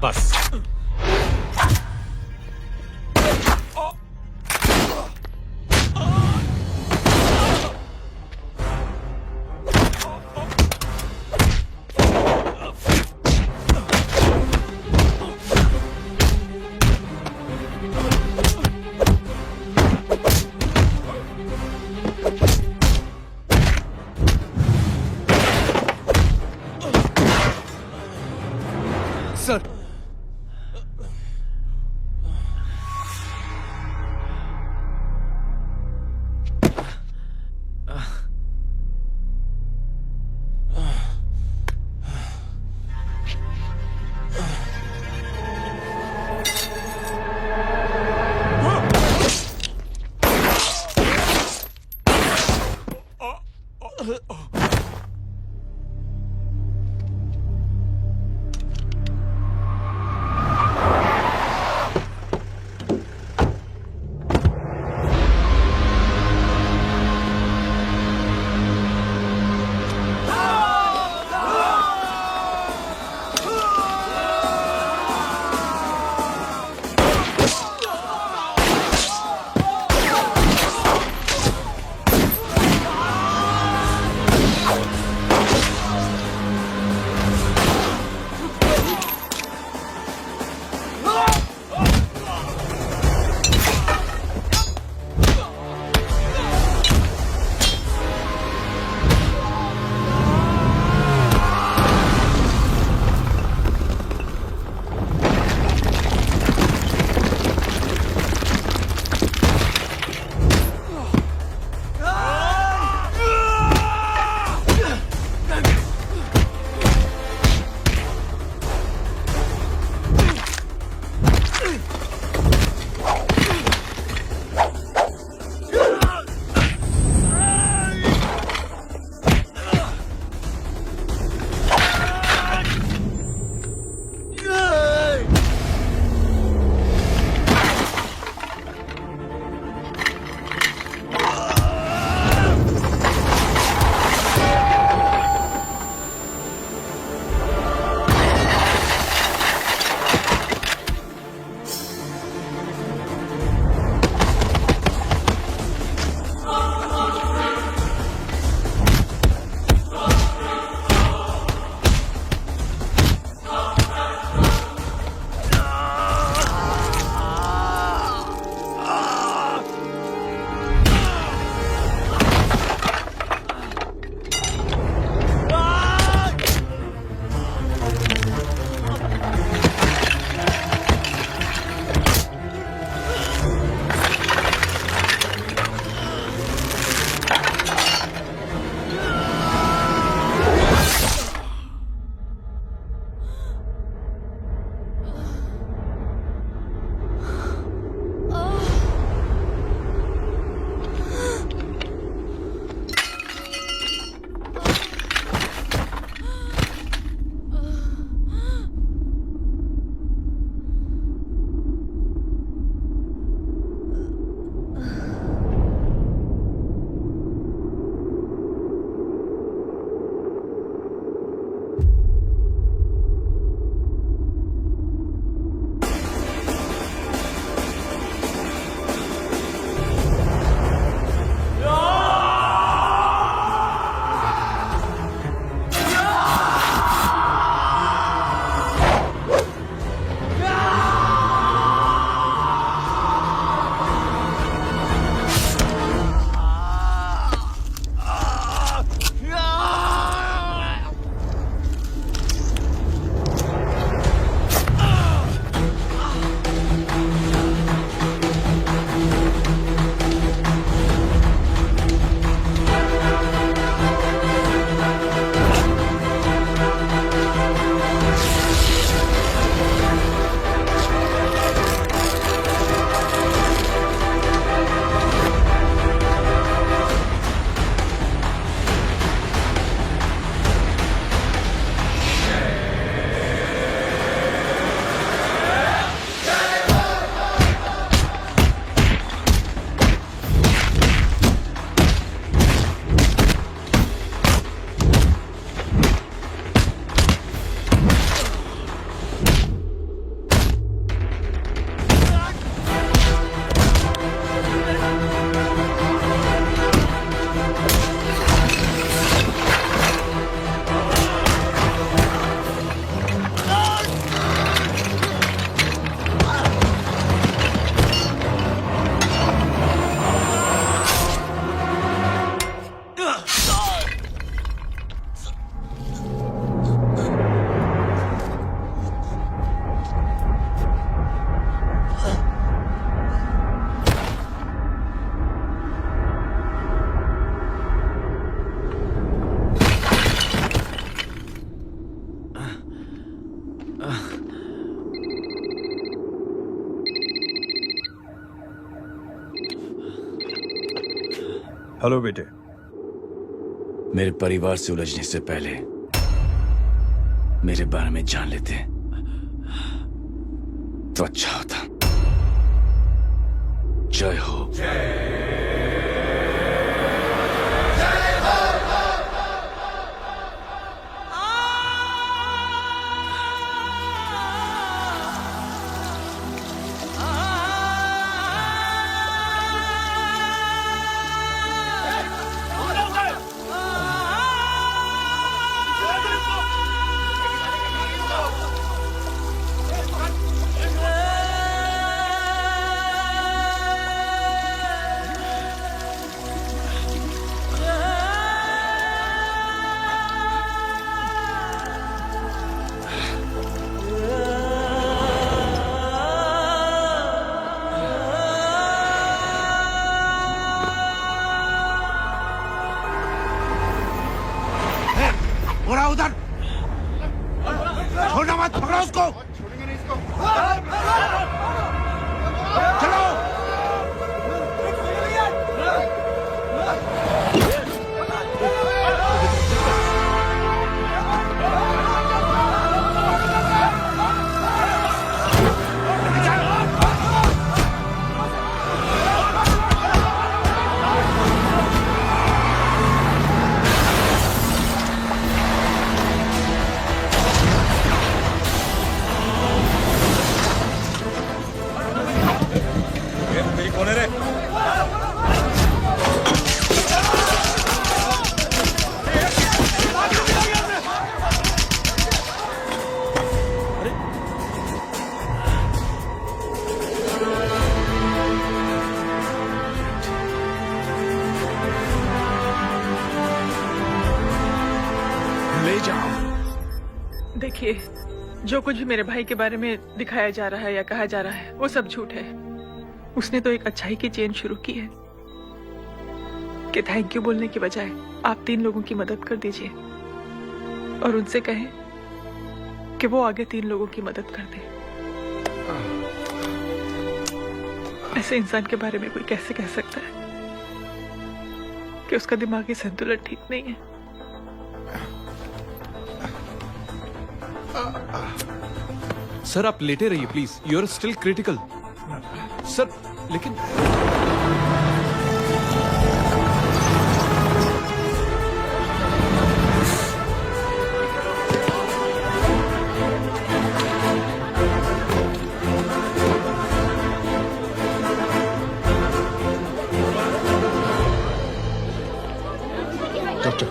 बस हेलो बेटे। मेरे परिवार से उलझने से पहले मेरे बारे में जान लेते तो अच्छा होता। जय हो। उधर छोड़ना मत, पकड़ो उसको। चलो। देखिए, जो कुछ भी मेरे भाई के बारे में दिखाया जा रहा है या कहा जा रहा है वो सब झूठ है। उसने तो एक अच्छाई की चेन शुरू की है कि थैंक यू बोलने के बजाय आप 3 लोगों की मदद कर दीजिए और उनसे कहें कि वो आगे 3 लोगों की मदद कर दे। ऐसे इंसान के बारे में कोई कैसे कह सकता है कि उसका दिमागी संतुलन ठीक नहीं है? सर आप लेटे रहिए please, you are still critical. Sir लेकिन डॉक्टर,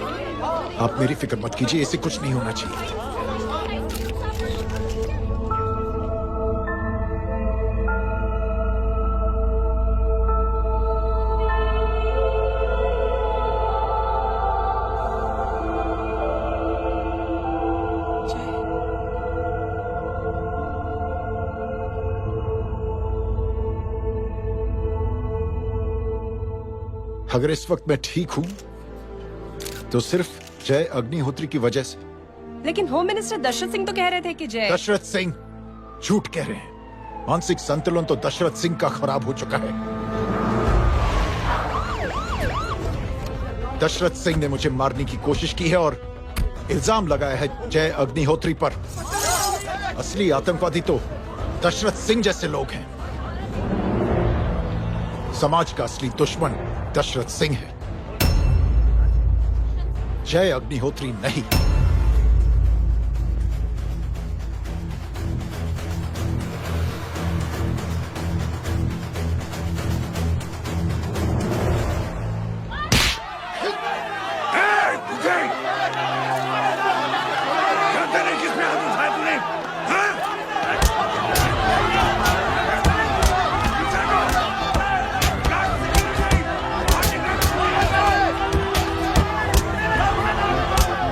आप मेरी फिक्र मत कीजिए, इसे कुछ नहीं होना चाहिए। अगर इस वक्त मैं ठीक हूं तो सिर्फ जय अग्निहोत्री की वजह से। लेकिन होम मिनिस्टर दशरथ सिंह तो कह रहे थे कि जय। दशरथ सिंह झूठ कह रहे हैं। मानसिक संतुलन तो दशरथ सिंह का खराब हो चुका है। दशरथ सिंह ने मुझे मारने की कोशिश की है और इल्जाम लगाया है जय अग्निहोत्री पर। असली आतंकवादी तो दशरथ सिंह जैसे लोग हैं। समाज का असली दुश्मन दशरथ सिंह है, जय अग्निहोत्री नहीं।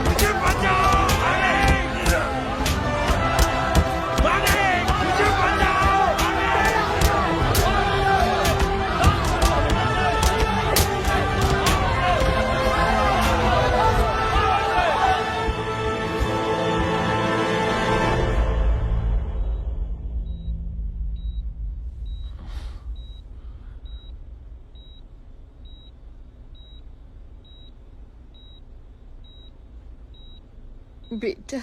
मुझे बेटा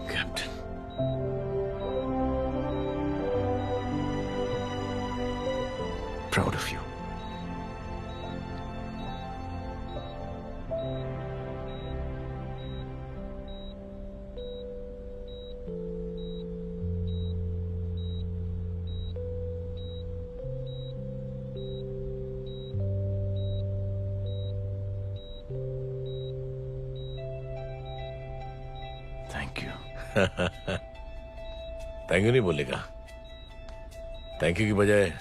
captain, proud of you. Thank you. Thank you नहीं बोलेगा, थैंक यू की बजाय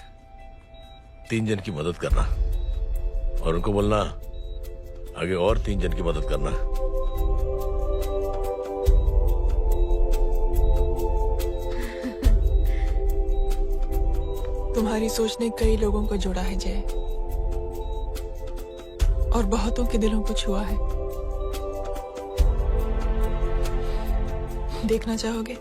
3 जन की मदद करना और उनको बोलना आगे और 3 जन की मदद करना। तुम्हारी सोच ने कई लोगों को जोड़ा है जय, और बहुतों के दिलों को छुआ है। देखना चाहोगे?